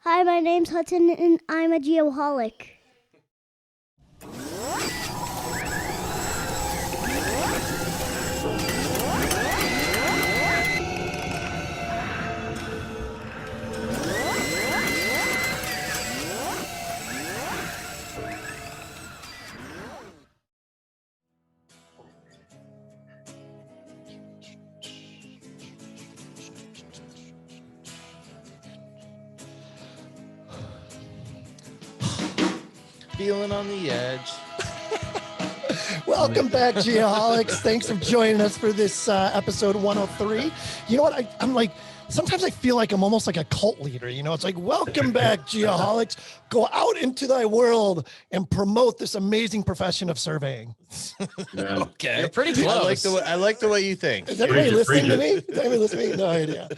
Hi, my name's Hudson, and I'm a geoholic. Feeling on the edge. Welcome back, Geoholics. Thanks for joining us for this episode 103. You know what? I'm like, sometimes I feel like I'm almost like a cult leader. You know, it's like, welcome back, Geoholics. Go out into thy world and promote this amazing profession of surveying. Okay. You're pretty close. I like the way you think. Is everybody listening to me? Is everybody listening? No idea.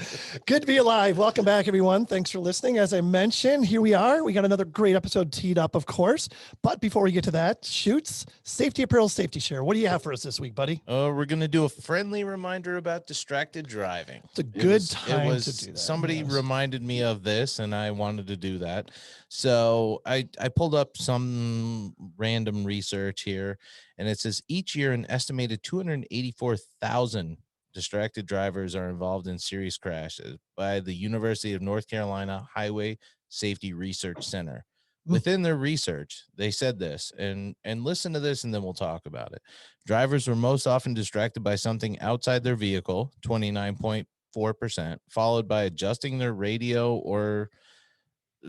Good to be alive. Welcome back, everyone. Thanks for listening. As I mentioned, here we are. We got another great episode teed up, of course. But before we get to that, Shoots, Safety Apparel, Safety Share. What do you have for us this week, buddy? We're going to do a friendly reminder about distracted driving. It's a good time to do that. Somebody reminded me of this, and I wanted to do that. So I pulled up some random research here, and it says each year an estimated 284,000 distracted drivers are involved in serious crashes by the University of North Carolina Highway Safety Research Center. Within their research, they said this, and listen to this, and then we'll talk about it. Drivers were most often distracted by something outside their vehicle, 29.4%, followed by adjusting their radio or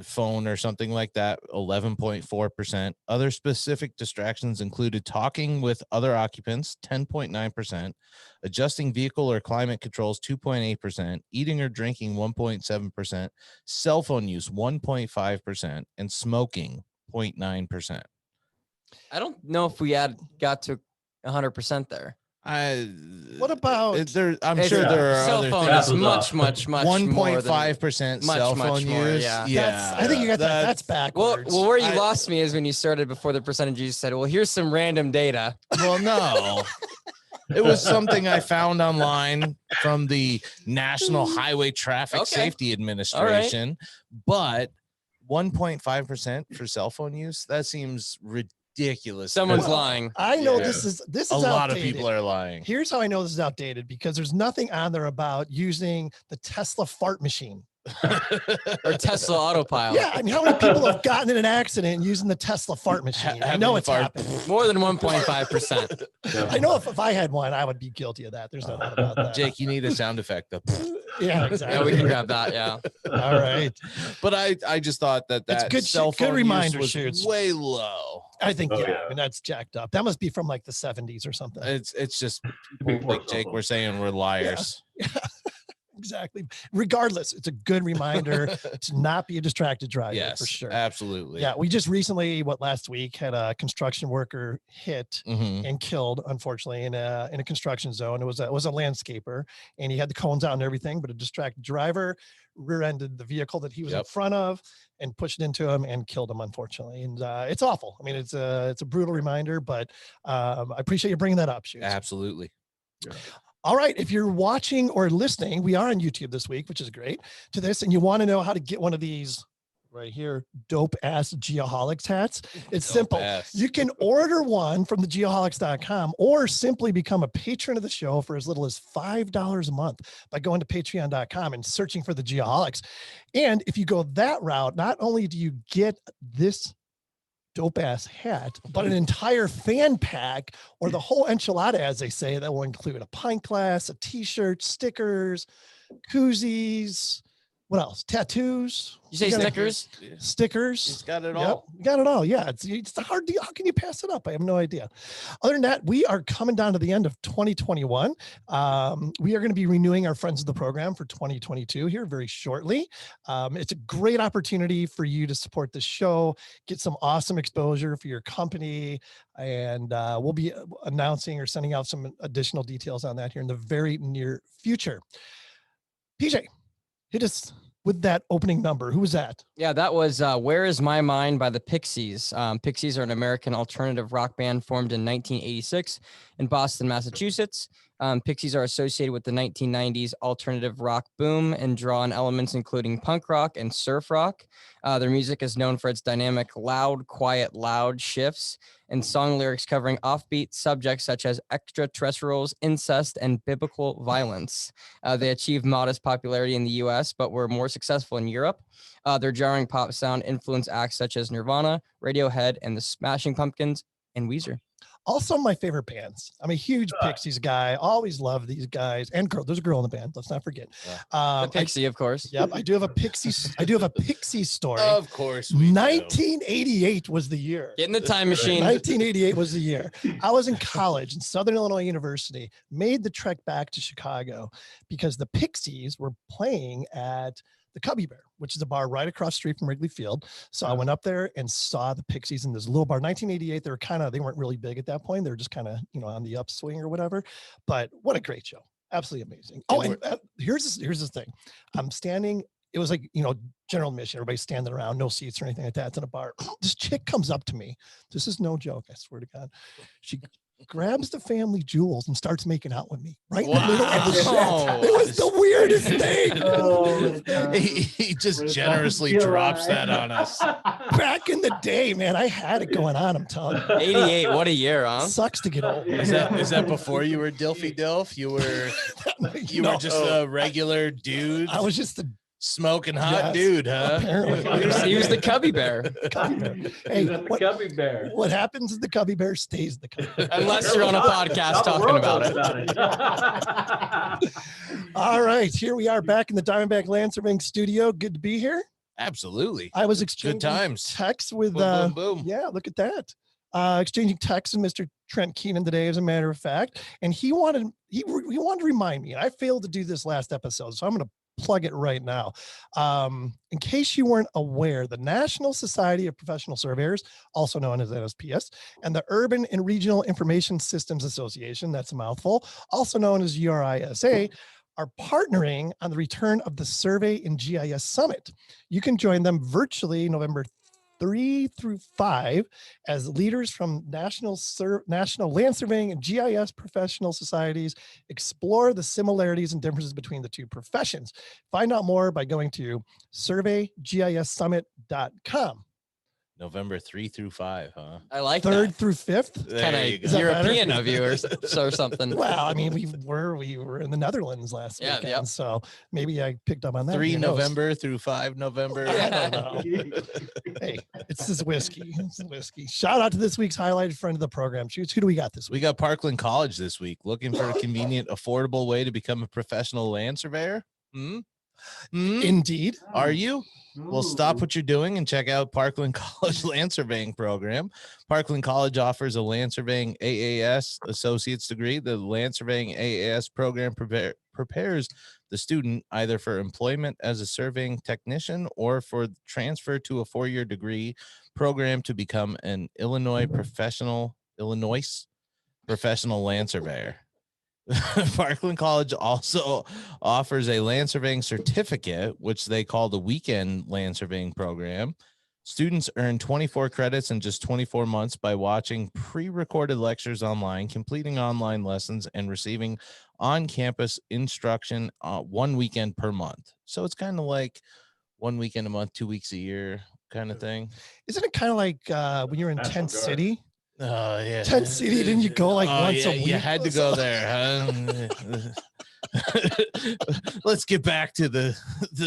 phone or something like that, 11.4%. Other specific distractions included talking with other occupants, 10.9%, adjusting vehicle or climate controls, 2.8%, eating or drinking, 1.7%, cell phone use, 1.5%, and smoking, 0.9%. I don't know if we got to 100% there. What about I'm sure there are cell other phone things. is much 1.5% cell phone use. Yeah. I think you got that. That's backwards. Well, where you lost me is when you started before the percentage. You said, well, here's some random data. Well, no. It was something I found online from the National Highway Traffic Safety Administration, but 1.5% for cell phone use, that seems ridiculous. Someone's lying. I know this is a lot outdated. of people are lying. Here's how I know this is outdated, because there's nothing on there about using the Tesla fart machine. Or Tesla autopilot. Yeah, I mean, how many people have gotten in an accident using the Tesla fart machine? I know it's happened. More than 1.5%. I know if I had one, I would be guilty of that. There's no doubt about that. Jake, you need a sound effect. Yeah, exactly. Yeah, we can grab that. Yeah. All right. But I just thought that good cell phone reminder, use was Shoots. way low. I think, I mean, that's jacked up. That must be from like the 70s or something. It's just people like Jake were saying we're liars. Yeah. Exactly. Regardless, it's a good reminder to not be a distracted driver. Yes, for sure. Absolutely. Yeah, we just recently, last week, had a construction worker hit and killed, unfortunately, in a construction zone. It was a landscaper, and he had the cones out and everything, but a distracted driver rear-ended the vehicle that he was in front of and pushed into him and killed him, unfortunately. And it's awful. I mean, it's a brutal reminder, but I appreciate you bringing that up, Shoots. Absolutely. Yeah. All right, if you're watching or listening, we are on YouTube this week, which is great, to this, and you want to know how to get one of these right here, dope ass Geoholics hats, it's simple. You can order one from the geoholics.com or simply become a patron of the show for as little as $5 a month by going to patreon.com and searching for the Geoholics. And if you go that route, not only do you get this dope ass hat, but an entire fan pack, or the whole enchilada, as they say, that will include a pint glass, a t-shirt, stickers, koozies, what else? Tattoos. You say stickers? Stickers. It's got it all. You got it all. Yeah. It's a hard deal. How can you pass it up? I have no idea. Other than that, we are coming down to the end of 2021. We are going to be renewing our Friends of the Program for 2022 here very shortly. It's a great opportunity for you to support the show, get some awesome exposure for your company. And we'll be announcing or sending out some additional details on that here in the very near future. PJ, hit us with that opening number. Who was that? Yeah, that was Where Is My Mind by the Pixies. Pixies are an American alternative rock band formed in 1986 in Boston, Massachusetts. Pixies are associated with the 1990s alternative rock boom and draw on elements including punk rock and surf rock. Their music is known for its dynamic, loud, quiet, loud shifts and song lyrics covering offbeat subjects such as extraterrestrials, incest, and biblical violence. They achieved modest popularity in the US, but were more successful in Europe. Their jarring pop sound influenced acts such as Nirvana, Radiohead, and the Smashing Pumpkins, and Weezer. Also, my favorite bands. I'm a huge Pixies guy. Always love these guys. And girl, there's a girl in the band. Let's not forget. The Pixie, of course. Yep, I do have a Pixie story. Of course. We do. 1988 was the year. Get in the time machine. 1988 was the year. I was in college in Southern Illinois University, made the trek back to Chicago because the Pixies were playing at the Cubby Bear, which is a bar right across the street from Wrigley Field. So I went up there and saw the Pixies in this little bar. 1988, they weren't really big at that point. They were just kind of, on the upswing or whatever. But what a great show. Absolutely amazing. Oh, and here's the thing. I'm standing, it was like, general admission, everybody's standing around, no seats or anything like that. It's in a bar. This chick comes up to me. This is no joke, I swear to God. She grabs the family jewels and starts making out with me right in the middle of the show. It was the weirdest thing. He just generously drops that on us. Back in the day, man, I had it going on. I'm telling you. 88, what a year, huh? Sucks to get old. Is that before you were Dilfy Dilf? You were just a regular dude. I was just a smoking hot dude, huh? Apparently. He was the Cubby Bear. Hey, Cubby Bear. What happens is the Cubby Bear stays the Cubby Bear. Unless you're on a podcast talking about it. All right, here we are back in the Diamondback Land Surveying studio. Good to be here. Absolutely. I was exchanging Good times. texts with Boom, boom, boom. Yeah, look at that. Exchanging texts with Mr. Trent Keenan today, as a matter of fact, and he wanted to remind me, and I failed to do this last episode, so I'm going to plug it right now. In case you weren't aware, the National Society of Professional Surveyors, also known as NSPS, and the Urban and Regional Information Systems Association, that's a mouthful, also known as URISA, are partnering on the return of the Survey and GIS Summit. You can join them virtually November 3 through 5 as leaders from National Land Surveying and GIS professional societies explore the similarities and differences between the two professions. Find out more by going to surveygissummit.com. November 3 through 5, huh? I like 3rd that. through 5th. There Kind you of go. European of you or something. Well, I mean, we were in the Netherlands last weekend, yep. so maybe I picked up on that. 3 Who knows? November through 5 November. I don't know. Hey, it's this whiskey. Shout out to this week's highlighted friend of the program. Shoots, who do we got this We week? got Parkland College this week. Looking for a convenient, affordable way to become a professional land surveyor? Indeed. Are you? Well, stop what you're doing and check out Parkland College Land Surveying Program. Parkland College offers a land surveying AAS associate's degree. The land surveying AAS program prepares the student either for employment as a surveying technician or for transfer to a 4-year degree program to become an Illinois professional land surveyor. Parkland College also offers a land surveying certificate, which they call the weekend land surveying program. Students earn 24 credits in just 24 months by watching pre-recorded lectures online, completing online lessons, and receiving on-campus instruction 1 weekend per month. So it's kind of like 1 weekend a month, 2 weeks a year kind of thing. Isn't it kind of like when you're in National Tent Guard. City? Oh, yeah. Tent City, didn't you go like once a week? You had to go there, huh? Let's get back to the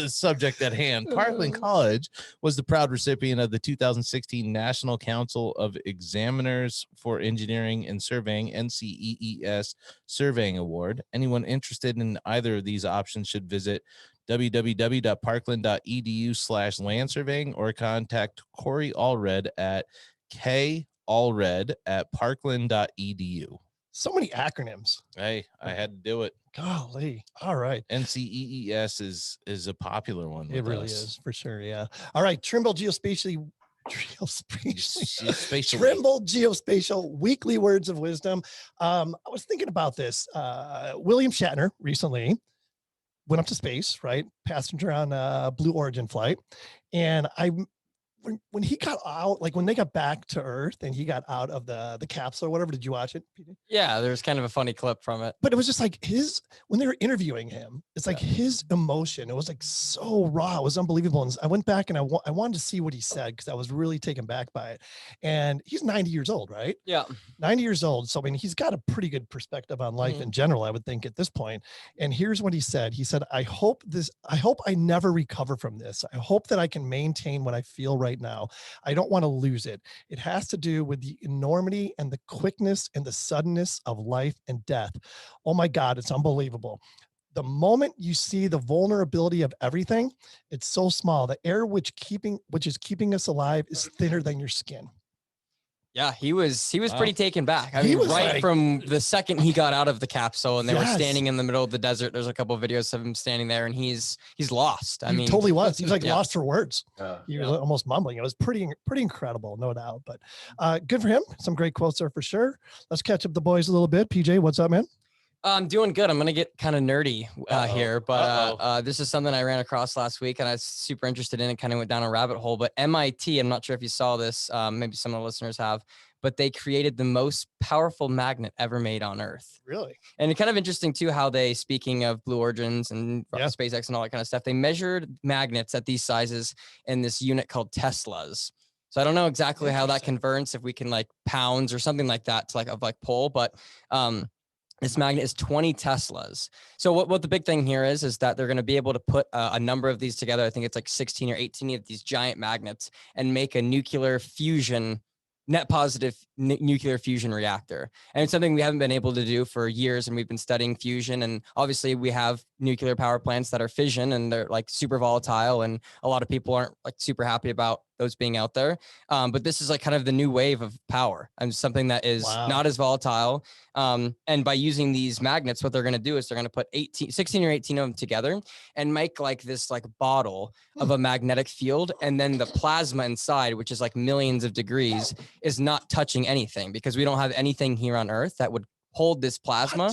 subject at hand. Parkland College was the proud recipient of the 2016 National Council of Examiners for Engineering and Surveying NCEES Surveying Award. Anyone interested in either of these options should visit www.parkland.edu/land surveying or contact Corey Allred at allred@parkland.edu. So many acronyms. Hey, I had to do it. Golly. All right. NCEES is a popular one. It with really us. is for sure. Yeah. All right. Trimble Geospatial Weekly Words of Wisdom. I was thinking about this. William Shatner recently went up to space, right? Passenger on a Blue Origin flight. And I when he got out, like when they got back to Earth and he got out of the capsule or whatever, did you watch it, PJ? Yeah, there's kind of a funny clip from it. But it was just like when they were interviewing him, it's like his emotion, it was like so raw. It was unbelievable. And I went back and I wanted to see what he said because I was really taken back by it. And he's 90 years old, right? Yeah. 90 years old. So, I mean, he's got a pretty good perspective on life in general, I would think at this point. And here's what he said. He said, I hope I never recover from this. I hope that I can maintain what I feel right now. I don't want to lose it. It has to do with the enormity and the quickness and the suddenness of life and death. Oh my God, it's unbelievable. The moment you see the vulnerability of everything, it's so small. The air which is keeping us alive is thinner than your skin. Yeah, he was pretty taken back. I He mean, was right like- from the second he got out of the capsule and they were Yes. standing in the middle of the desert. There's a couple of videos of him standing there and he's lost. I He mean, totally was. He was like Yeah. lost for words. He was almost mumbling. It was pretty incredible, no doubt. But good for him. Some great quotes there for sure. Let's catch up the boys a little bit. PJ, what's up, man? I'm doing good. I'm going to get kind of nerdy here, but this is something I ran across last week and I was super interested in it, kind of went down a rabbit hole. But MIT, I'm not sure if you saw this, maybe some of the listeners have, but they created the most powerful magnet ever made on Earth. Really? And it's kind of interesting too how they, speaking of Blue Origins and SpaceX and all that kind of stuff, they measured magnets at these sizes in this unit called Teslas. So I don't know exactly how that converts, if we can like pounds or something like that to like pole, but this magnet is 20 Teslas. So what the big thing here is that they're going to be able to put a number of these together. I think it's like 16 or 18 of these giant magnets and make a nuclear fusion, net positive nuclear fusion reactor. And it's something we haven't been able to do for years. And we've been studying fusion. And obviously we have nuclear power plants that are fission and they're like super volatile. And a lot of people aren't like super happy about those being out there. But this is like kind of the new wave of power and something that is not as volatile. And by using these magnets, what they're going to do is they're going to put 16 or 18 of them together and make like this like bottle of a magnetic field. And then the plasma inside, which is like millions of degrees, is not touching anything because we don't have anything here on Earth that would hold this plasma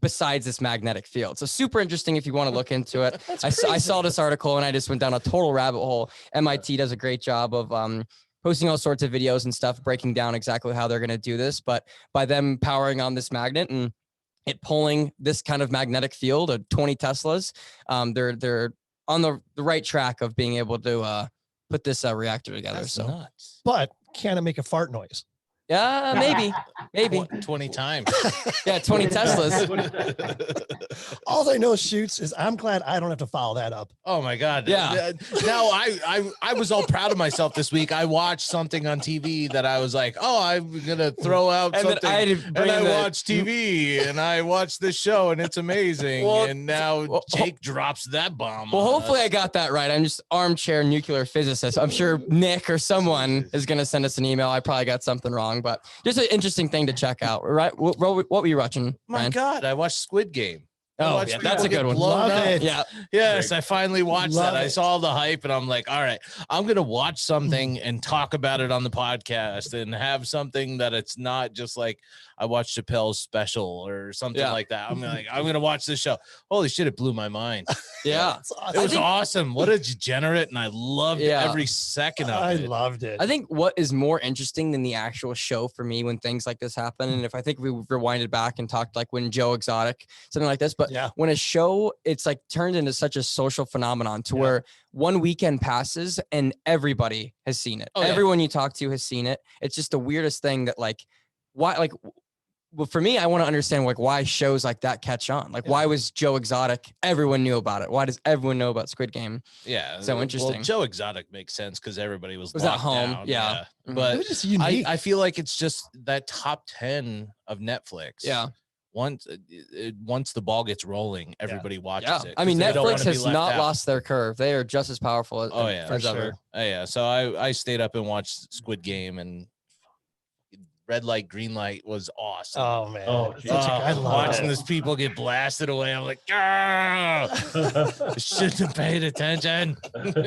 besides this magnetic field. So super interesting if you want to look into it. I saw this article and I just went down a total rabbit hole. MIT does a great job of posting all sorts of videos and stuff, breaking down exactly how they're going to do this. But by them powering on this magnet and it pulling this kind of magnetic field of 20 Teslas, they're on the right track of being able to put this reactor together. That's so nuts. But can it make a fart noise? Yeah, maybe 20 times. Yeah, 20 Teslas. All I know shoots is I'm glad I don't have to follow that up. Oh my God. Yeah. Now I was all proud of myself this week. I watched something on TV that I was like, oh, I'm gonna throw out And then something. I watched TV and I watched this show and it's amazing. Well, and now Jake drops that bomb. Well, on hopefully us. I got that right. I'm just armchair nuclear physicist. I'm sure Nick or someone is going to send us an email. I probably got something wrong, but just an interesting thing to check out. Right? What were you watching, My Ryan? God, I watched Squid Game. Oh, watched yeah, people that's a get good one. blown Love up. it. Yeah. Yes, I finally watched Love that. I it. saw the hype and I'm like, all right, I'm going to watch something and talk about it on the podcast and have something that it's not just like I watched Chappelle's special or something like that. I'm going to watch this show. Holy shit, it blew my mind. Yeah. That's It awesome. was awesome. What a degenerate. And I loved Yeah. every second of I it. loved it. I think what is more interesting than the actual show for me when things like this happen, and if I think we rewinded back and talked like when Joe Exotic, something like this, but Yeah. when a show, it's like turned into such a social phenomenon to where one weekend passes and everybody has seen it. Oh, yeah. Everyone you talk to has seen it. It's just the weirdest thing that like, why, like, well, for me, I want to understand like why shows like that catch on. Like, why was Joe Exotic? Everyone knew about it. Why does everyone know about Squid Game? Yeah. So Well, interesting. Joe Exotic makes sense because everybody was Was at locked home, down. yeah. Mhm. it But was just unique. I feel like it's just that top 10 of Netflix. Yeah. Once the ball gets rolling, everybody watches Yeah. it. I mean, 'cause they don't Netflix wanna be has left not out. lost their curve. They are just as powerful as, Oh, yeah, as for ever. sure. Oh, yeah. So I stayed up and watched Squid Game and red light, green light was awesome. Oh man. Oh, It's such a- I love watching it. these people get blasted away. I'm like, I shouldn't have paid attention.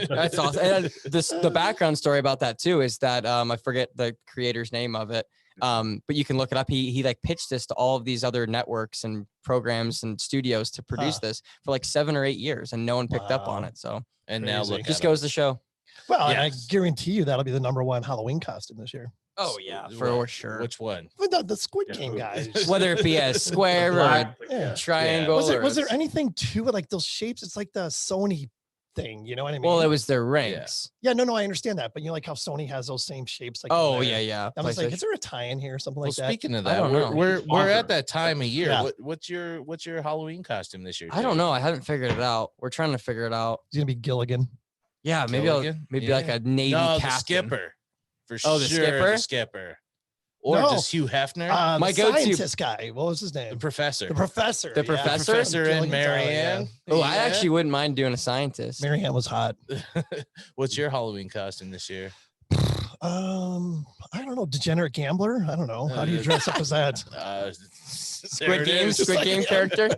That's awesome. And the background story about that too is that I forget the creator's name of it. But you can look it up. He like pitched this to all of these other networks and programs and studios to produce this for like 7 or 8 years, and no one picked up on Wow. it. So And now Crazy. look, just at 'em. goes to show. Well, and I Yes. guarantee you that'll be the #1 Halloween costume this year. Oh yeah, What? for sure. Which one? The Squid Game guys. Whether it be a square or Black, a Yeah. triangle. Was or there a- anything to it, like those shapes? It's like the Sony thing, you know what I mean? Well, it was their ranks. yeah, no, I understand that, but you know, like how Sony has those same shapes. Like Oh there. yeah, yeah. I was like, is PlayStation. there a tie-in here or something Well, like that? speaking of I that, don't know. we're at that time of year. Yeah. What's your Halloween costume this year? I don't Jake? know. I haven't figured it out. We're trying to figure it out. It's gonna be Gilligan. Yeah, maybe Gilligan? maybe Yeah. like a Navy No, the captain. skipper. For Oh, the sure, skipper? the skipper. Or No. just Hugh Hefner, My the go-to- scientist guy. What was his the name? professor. The professor. The yeah. professor? Professor and Gilligan's Island, Marianne. Oh, I Yeah. actually wouldn't mind doing a scientist. Marianne was hot. What's your Halloween costume this year? I don't know. Degenerate gambler. I don't know. How do you dress up as that? Squid Game character.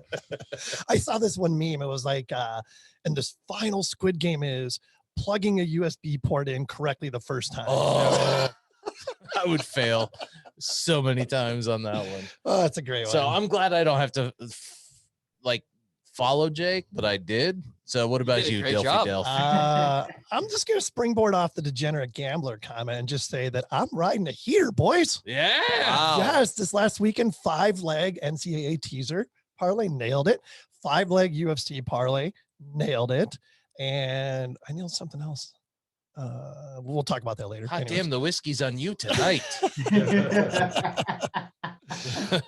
I saw this one meme. It was like, and this final Squid Game is plugging a USB port in correctly the first time. Oh, I would fail so many times on that one. Oh, that's a great one. So I'm glad I don't have to like follow Jake, but I did. So what about did a you, great Delphi job. Delphi? I'm just gonna springboard off the degenerate gambler comment and just say that I'm riding a heater, boys. Yeah. Wow. Yes, this last weekend, 5-leg NCAA teaser parlay, nailed it. 5-leg UFC parlay, nailed it. And I nailed something else. We'll talk about that later. God Anyways. damn, the whiskey's on you tonight.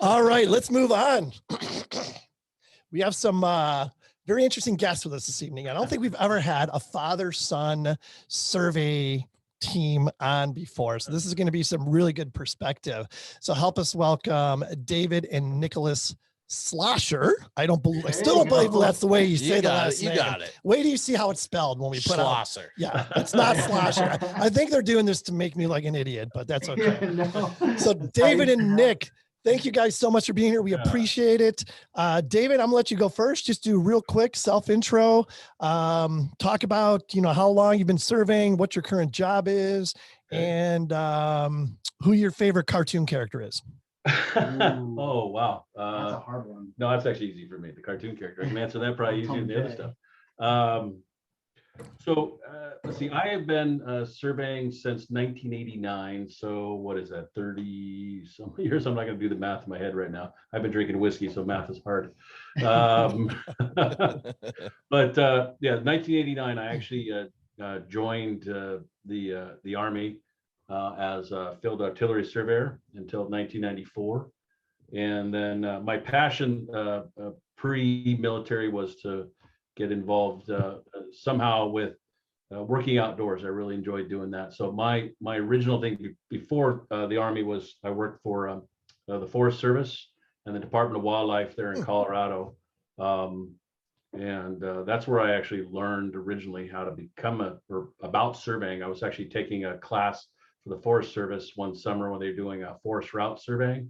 All right, let's move on. We have some very interesting guests with us this evening. I don't think we've ever had a father-son survey team on before. So this is going to be some really good perspective. So help us welcome David and Nikolas Slosher. I still don't believe that's the way you say the got last it. You name. got it. Wait till you see how it's spelled when we put out. Schlosser. Yeah, it's not Slosher. I think they're doing this to make me like an idiot, but that's okay. No. So David and Nick, thank you guys so much for being here. We appreciate it. David, I'm gonna let you go first. Just do a real quick self-intro. Talk about, how long you've been surveying, what your current job is, and who your favorite cartoon character is. Oh, wow. That's a hard one. No, that's actually easy for me. The cartoon character. I can answer that probably easier than the other stuff. Let's see. I have been surveying since 1989. So what is that? 30 some years. I'm not going to do the math in my head right now. I've been drinking whiskey, so math is hard. But 1989. I actually joined the Army as a field artillery surveyor until 1994. And then my passion pre-military was to get involved somehow with working outdoors. I really enjoyed doing that. So my original thing before the Army was I worked for the Forest Service and the Department of Wildlife there in Colorado. And that's where I actually learned originally how to become about surveying. I was actually taking a class for the Forest Service one summer when they were doing a forest route surveying.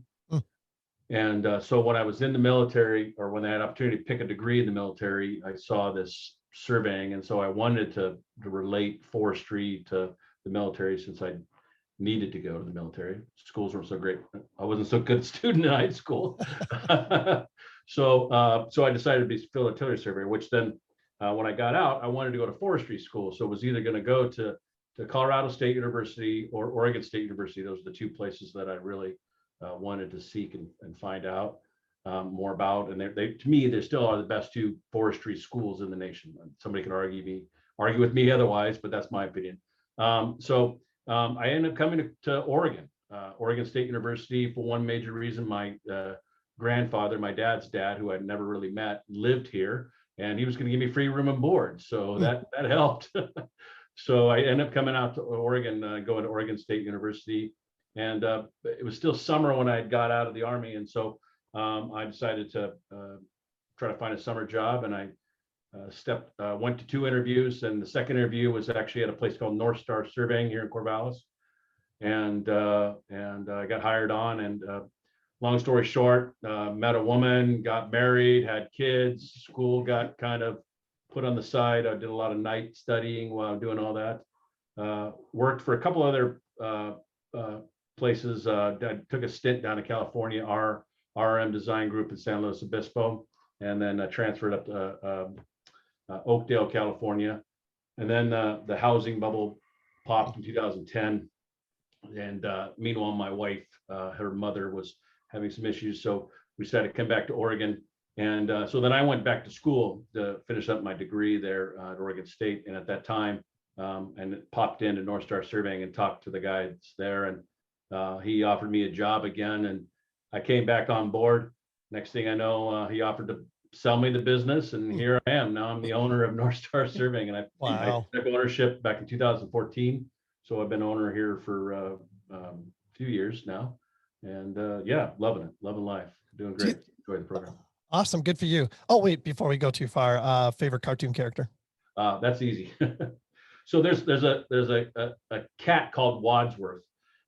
And so when I was in the military, or when I had opportunity to pick a degree in the military, I saw this surveying. And so I wanted to relate forestry to the military since I needed to go to the military. Schools weren't so great. I wasn't so good a student in high school. So I decided to be field artillery surveyor, which then when I got out, I wanted to go to forestry school. So it was either going to go to Colorado State University or Oregon State University. Those are the two places that I really wanted to seek and find out more about. And they to me, they still are the best two forestry schools in the nation. Somebody can argue with me otherwise, but that's my opinion. So I ended up coming to Oregon, Oregon State University for one major reason. My grandfather, my dad's dad, who I'd never really met, lived here, and he was going to give me free room and board. So that helped. So I ended up coming out to Oregon, going to Oregon State University. And it was still summer when I got out of the Army. And so I decided to try to find a summer job. And I went to 2 interviews. And the second interview was actually at a place called Northstar Surveying here in Corvallis. And I got hired on. And long story short, met a woman, got married, had kids, school got kind of put on the side. I did a lot of night studying while doing all that. Worked for a couple other places. I took a stint down in California, our RM Design Group in San Luis Obispo, and then transferred up to Oakdale, California. And then the housing bubble popped in 2010. And meanwhile, my wife, her mother was having some issues. So we decided to come back to Oregon. And so then I went back to school to finish up my degree there at Oregon State. And at that time, and it popped into Northstar Surveying and talked to the guy that's there. And he offered me a job again. And I came back on board. Next thing I know, he offered to sell me the business. And here I am. Now I'm the owner of Northstar Surveying. And I took ownership back in 2014. So I've been owner here for a few years now. And yeah, loving it, loving life, doing great. Enjoy the program. Awesome. Good for you. Oh, wait, before we go too far, favorite cartoon character? That's easy. So there's a cat called Wadsworth.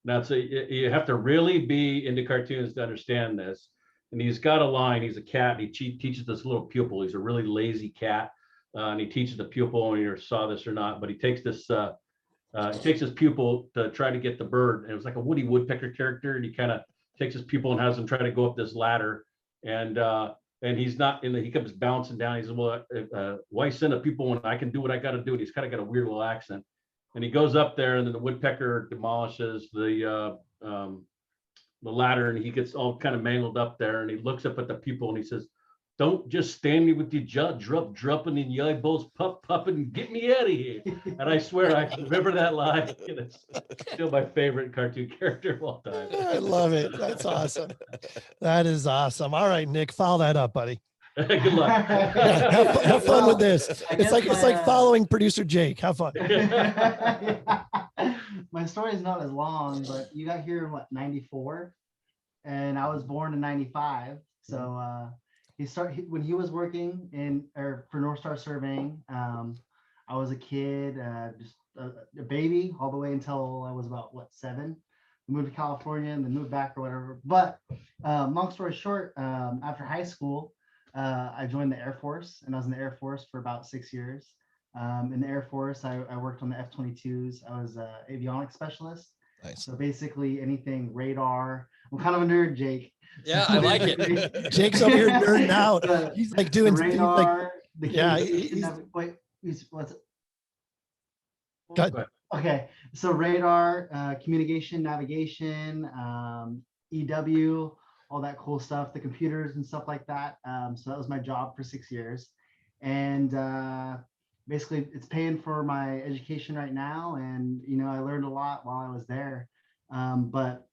Now you have to really be into cartoons to understand this. And he's got a line. He's a cat. He teaches this little pupil. He's a really lazy cat, and he teaches the pupil. And you saw this or not, but he takes this pupil to try to get the bird. And it was like a Woody Woodpecker character. And he kind of takes his pupil and has him try to go up this ladder. And he's not in the, he comes bouncing down. He says, well, why send a pupil when I can do what I got to do? And he's kind of got a weird little accent. And he goes up there, and then the woodpecker demolishes the ladder, and he gets all kind of mangled up there. And he looks up at the pupil and he says, don't just stand me with your jaw dropping and your eyeballs puffing and get me out of here. And I swear I remember that line. And it's still my favorite cartoon character of all time. I love it. That's awesome. That is awesome. All right, Nick, follow that up, buddy. Good luck. Yeah, have fun with this. It's like following producer Jake. Have fun. My story is not as long, but you got here in what, 94? And I was born in 95. So when he was working for Northstar Surveying, I was a kid, just a baby all the way until I was about 7. We moved to California and then moved back or whatever. But long story short, after high school, I joined the Air Force, and I was in the Air Force for about 6 years. In the Air Force, I worked on the F-22s. I was an avionics specialist. Nice. So basically anything radar. I'm kind of a nerd, Jake. Yeah, I like it. Jake's over here nerding out. He's like doing radar. what's it? Okay, so radar, communication, navigation, EW, all that cool stuff, the computers and stuff like that. So that was my job for 6 years. And basically it's paying for my education right now. And, I learned a lot while I was there. But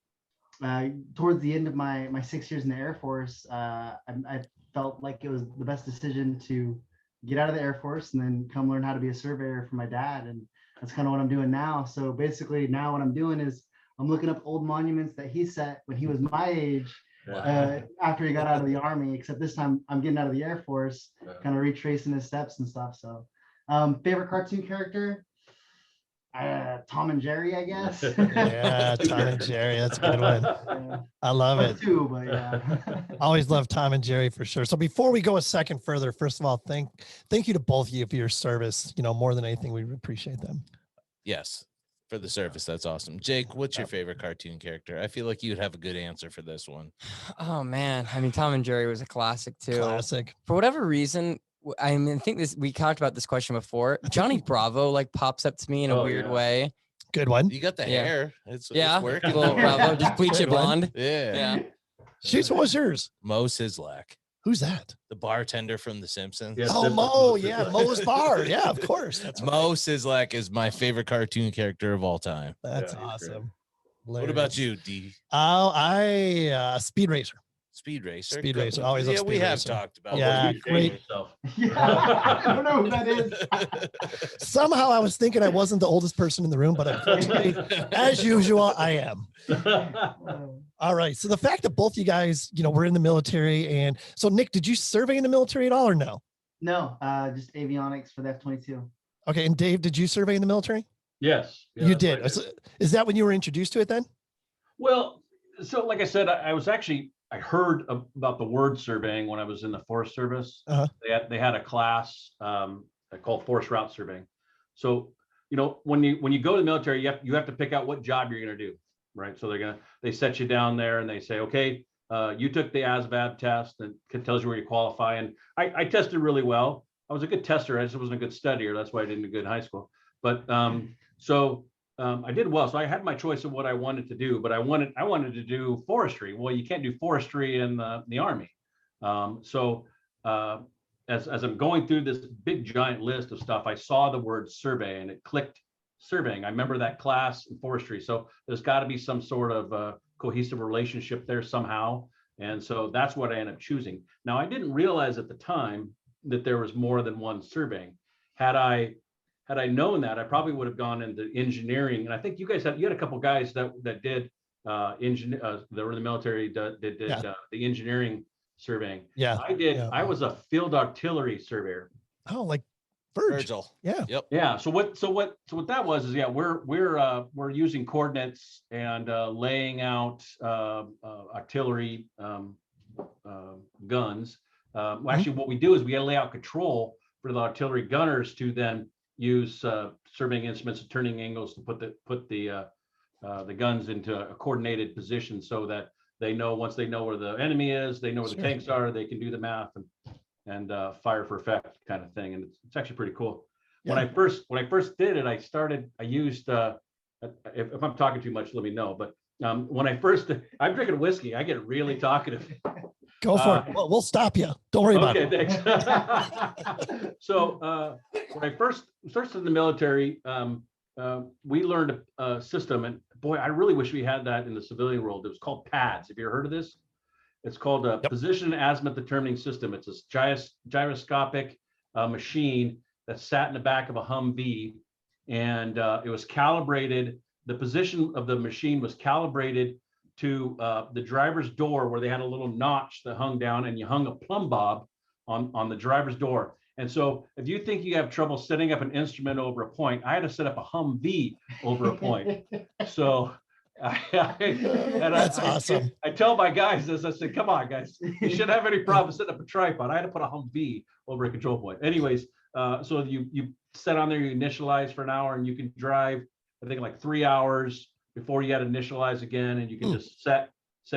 towards the end of my 6 years in the Air Force, I felt like it was the best decision to get out of the Air Force and then come learn how to be a surveyor for my dad. And that's kind of what I'm doing now. So basically now what I'm doing is I'm looking up old monuments that he set when he was my age, after he got out of the Army, except this time I'm getting out of the Air Force, kind of retracing his steps and stuff. So favorite cartoon character? Tom and Jerry, I guess. Yeah, Tom and Jerry. That's a good one. Yeah. I love it. Too, but yeah. Always love Tom and Jerry for sure. So before we go a second further, first of all, thank you to both of you for your service. More than anything, we appreciate them. Yes, for the service. That's awesome. Jake, what's your favorite cartoon character? I feel like you'd have a good answer for this one. Oh man, I mean, Tom and Jerry was a classic too. Classic. For whatever reason, I mean, I think we talked about this question before. Johnny Bravo pops up to me in a weird way. Good one. You got the hair. It's working. Little Bravo, just bleach it blonde. Yeah. Shoot, what was yours? Mo Sizlak. Who's that? The bartender from The Simpsons. Yes, Oh, Mo. Yeah, Mo's Bar. Yeah, of course. That's Mo Sizlak is my favorite cartoon character of all time. That's Yeah, he's awesome. What about you, D? Oh, Speed Racer. Speed Racer. Speed Racer. Always love Yeah, we Speed have Racer. talked about Yeah, that. great. I don't know who that is. Somehow I was thinking I wasn't the oldest person in the room, but unfortunately, as usual, I am. All right. So the fact that both you guys, were in the military, and so Nick, did you survey in the military at all or no? No, just avionics for the F-22. Okay. And Dave, did you survey in the military? Yes. Yeah, You that's what I did. Is that when you were introduced to it then? Well, so like I said, I heard about the word surveying when I was in the Forest Service. Uh-huh. They had a class called Forest Route Surveying. So, when you go to the military, you have to pick out what job you're going to do, right? So they set you down there and they say, okay, you took the ASVAB test and it tells you where you qualify. And I tested really well. I was a good tester. I just wasn't a good studier. That's why I didn't do good in high school. But I did well. So I had my choice of what I wanted to do, but I wanted to do forestry. Well, you can't do forestry in the Army. As I'm going through this big giant list of stuff, I saw the word survey and it clicked surveying. I remember that class in forestry. So there's got to be some sort of cohesive relationship there somehow. And so that's what I ended up choosing. Now, I didn't realize at the time that there was more than one surveying. Had I known that, I probably would have gone into engineering. And I think you had a couple guys that did engineer that were in the military did the engineering surveying. Yeah. I did. Yeah. I was a field artillery surveyor. Oh, like Virgil. Yeah. Yep. Yeah. So what that was is we're using coordinates and laying out artillery guns. Actually, what we do is we lay out control for the artillery gunners to then use surveying instruments and turning angles to put the guns into a coordinated position so that they know, once they know where the enemy is, they know where the tanks are, they can do the math and fire for effect kind of thing. And it's actually pretty cool. Yeah. When I first did it, I used if I'm talking too much, let me know. But when I'm drinking whiskey, I get really talkative. Go for it. We'll stop you. Don't worry about it. Okay, thanks. So when I first started in the military, we learned a system, and boy, I really wish we had that in the civilian world. It was called PADS. Have you ever heard of this? It's called a Position Azimuth Determining System. It's a gyroscopic machine that sat in the back of a Humvee, and it was calibrated. The position of the machine was calibrated to the driver's door, where they had a little notch that hung down, and you hung a plumb bob on the driver's door. And so if you think you have trouble setting up an instrument over a point, I had to set up a Humvee over a point. So that's awesome. I tell my guys this, I said, come on, guys, you shouldn't have any problem setting up a tripod. I had to put a Humvee over a control point. Anyways, so you set on there, you initialize for an hour, and you can drive, I think, like 3 hours before you had to initialize again, and you can just set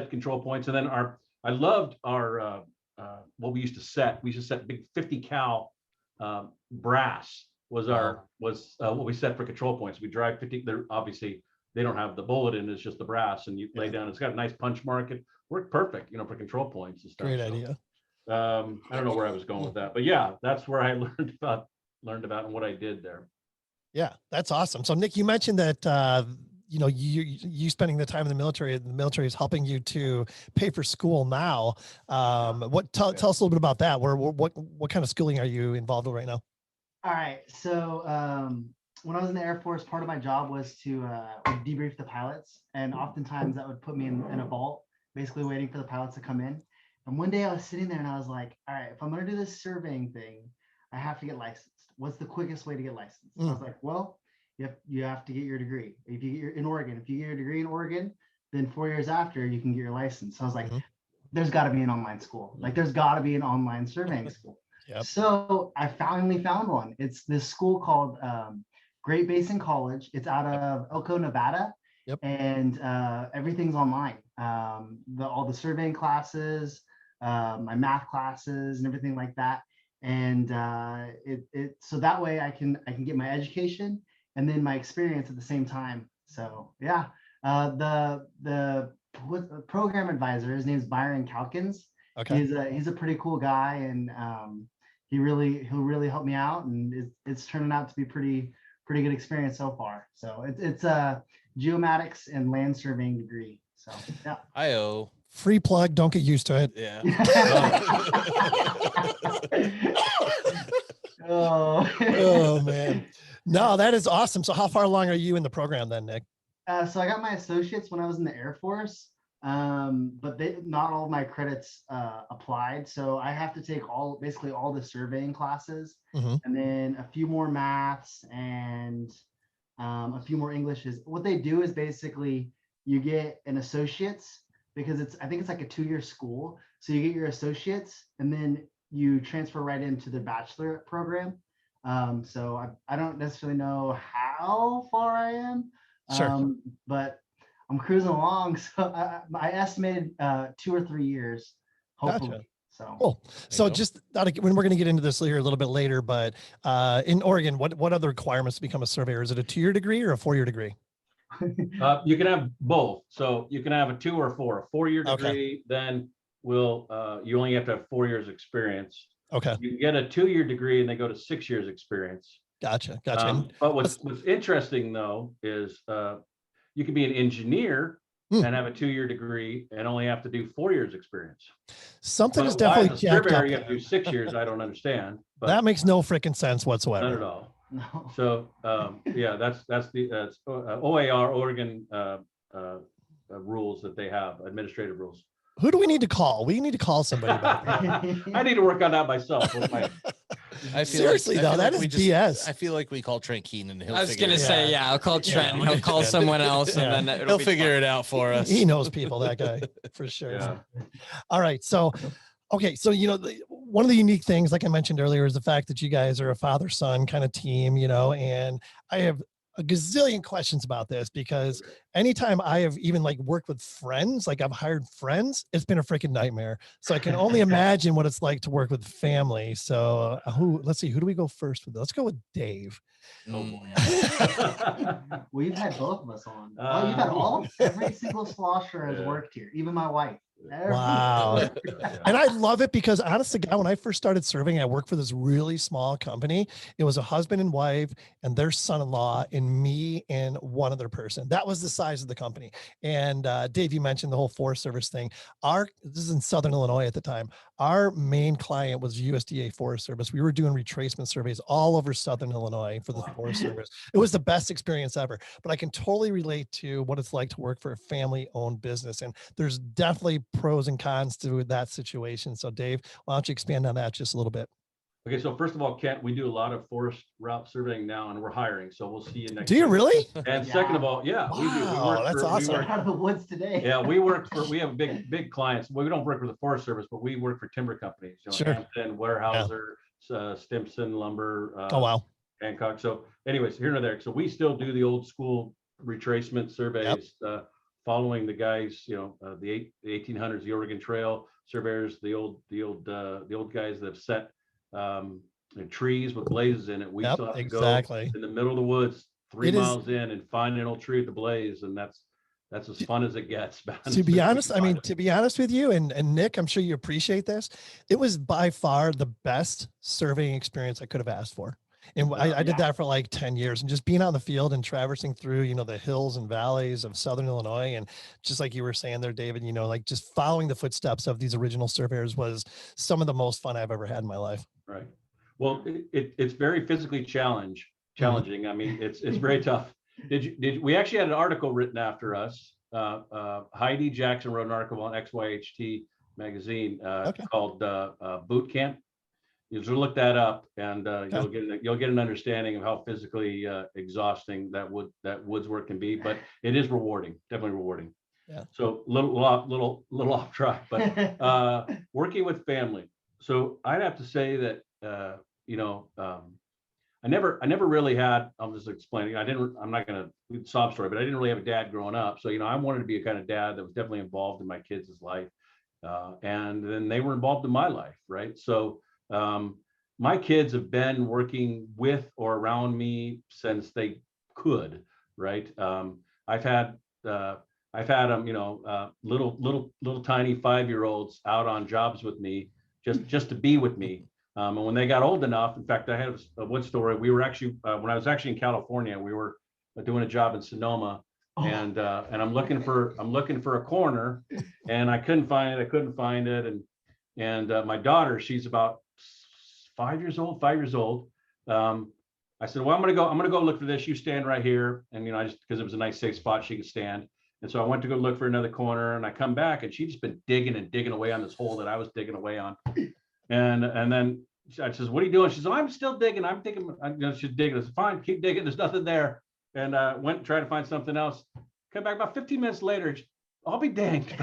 control points. And then I loved our what we used to set. We used to set big 50 cal brass was what we set for control points. We drive 50. They're obviously, they don't have the bullet in, it's just the brass, and you lay down. It's got a nice punch mark. It worked perfect, for control points and stuff. Great idea. I don't know where I was going with that, but yeah, that's where I learned about and what I did there. Yeah, that's awesome. So Nick, you mentioned that you spending the time in the military is helping you to pay for school now. Tell us a little bit about that. What kind of schooling are you involved with right now? All right. So when I was in the Air Force, part of my job was to debrief the pilots, and oftentimes that would put me in a vault, basically waiting for the pilots to come in. And one day I was sitting there and I was like, all right, if I'm going to do this surveying thing, I have to get licensed. What's the quickest way to get licensed? I was like, well, you have to get your degree. If you get in Oregon, if you get your degree in Oregon, then 4 years after you can get your license. So I was like, there's got to be an online school. Like, there's got to be an online surveying school. Yep. So I finally found one. It's this school called Great Basin College. It's out of Elko, Nevada. Yep. And everything's online. All the surveying classes, my math classes, and everything like that. And so that way I can get my education and then my experience at the same time. So yeah, the program advisor, his name is Byron Calkins. Okay. He's a pretty cool guy, and he'll really help me out, and it's turning out to be pretty good experience so far. So it's a geomatics and land surveying degree. So yeah. I-O. Free plug. Don't get used to it. Yeah. Oh man. No, that is awesome. So how far along are you in the program then, Nick? So I got my associates when I was in the Air Force, but not all of my credits applied. So I have to take basically all the surveying classes, and then a few more maths and a few more Englishes. What they do is basically you get an associate's, because I think it's like a 2-year school. So you get your associates and then you transfer right into the bachelor program. So I don't necessarily know how far I am, Sure. but I'm cruising along. So I estimated 2 or 3 years, hopefully. Gotcha. So Cool. So you go. just when we're going to get into this here a little bit later, but in Oregon, what other requirements to become a surveyor? Is it a 2-year degree or a 4-year degree? You can have both. So you can have a 2 or a 4. A 4-year Okay. degree, then you only have to have 4 years experience. Okay. You can get a 2-year degree and they go to 6 years experience. Gotcha. But what's interesting though is you can be an engineer and have a 2-year degree and only have to do 4 years experience. Something is Why definitely as a jacked surveyor up. you have to do 6 years. I don't understand. But That makes no freaking sense not whatsoever. at all. no. So yeah, that's the OAR Oregon rules that they have, administrative rules. Who do we need to call? We need to call somebody about that. I need to work on that myself. I feel Seriously, like, though, I feel that like is we BS. I feel like we call Trent Keenan. He'll I was figure gonna it say, out. yeah, I'll call Trent. Yeah. He'll call someone else, Yeah. and then it'll He'll be figure fun. it out for us. He knows people, that guy, for sure. Yeah. All right. So, okay. So, one of the unique things, like I mentioned earlier, is the fact that you guys are a father-son kind of team, and I have a gazillion questions about this because anytime I have even like worked with friends, like I've hired friends, it's been a freaking nightmare. So I can only imagine what it's like to work with family. So let's see, who do we go first with? Let's go with Dave. Oh boy. Well, you've had both of us on. Oh, you've had every single Slosher has Yeah. worked here, even my wife. Wow. And I love it because honestly, God, when I first started serving, I worked for this really small company. It was a husband and wife and their son-in-law and me and one other person. That was the size of the company. And Dave, you mentioned the whole Forest Service thing. This is in Southern Illinois at the time. Our main client was USDA Forest Service. We were doing retracement surveys all over Southern Illinois for the Forest Service. It was the best experience ever, but I can totally relate to what it's like to work for a family-owned business. And there's definitely pros and cons to that situation. So Dave, why don't you expand on that just a little bit? Okay, so first of all, Kent, we do a lot of forest route surveying now, and we're hiring. So we'll see you next. Do you week. really? And second of all, yeah, we do. We Wow, work that's for, awesome. we We're work, out of the woods today. yeah, we have big clients. Well, we don't work with the Forest Service, but we work for timber companies. Sure. Hampton, Weyerhaeuser, Stimson Lumber. Oh, wow. Hancock. So anyways, here and there. So we still do the old school retracement surveys, following the guys, the 1800s, the Oregon Trail surveyors, the old guys that have set trees with blazes in it. We still have to go in the middle of the woods, 3 miles in and find an old tree with the blaze. And that's as fun as it gets. To be honest, to be honest with you, and Nick, I'm sure you appreciate this. It was by far the best surveying experience I could have asked for. And I did that for like 10 years, and just being on the field and traversing through, the hills and valleys of Southern Illinois. And just like you were saying there, David, like just following the footsteps of these original surveyors was some of the most fun I've ever had in my life. Right. Well, it's very physically challenging. Mm-hmm. I mean, it's very tough. We actually had an article written after us. Heidi Jackson wrote an article on XYHT magazine called Boot Camp. You should look that up, and you'll get an understanding of how physically exhausting that woods work can be. But it is rewarding, definitely rewarding. Yeah. So little off track, but working with family. So I'd have to say that I never really had. I'm just explaining. I'm not going to sob story, but I didn't really have a dad growing up. So I wanted to be a kind of dad that was definitely involved in my kids' life, and then they were involved in my life, right? So. My kids have been working with or around me since they could, right? I've had them, little tiny 5-year-olds out on jobs with me, just to be with me. And when they got old enough, in fact, I had a wood story. We were actually when I was actually in California, we were doing a job in Sonoma, and I'm looking for a corner, and I couldn't find it, and my daughter, she's about 5 years old. I said, well, I'm gonna go look for this. You stand right here. And I just, because it was a nice safe spot, she could stand. And so I went to go look for another corner, and I come back, and she'd just been digging away on this hole that I was digging away on. And then I says, what are you doing? She says, I'm still digging. I'm digging. She's digging. I said, fine, keep digging. There's nothing there. And went and tried to find something else. Come back about 15 minutes later. I'll be danged.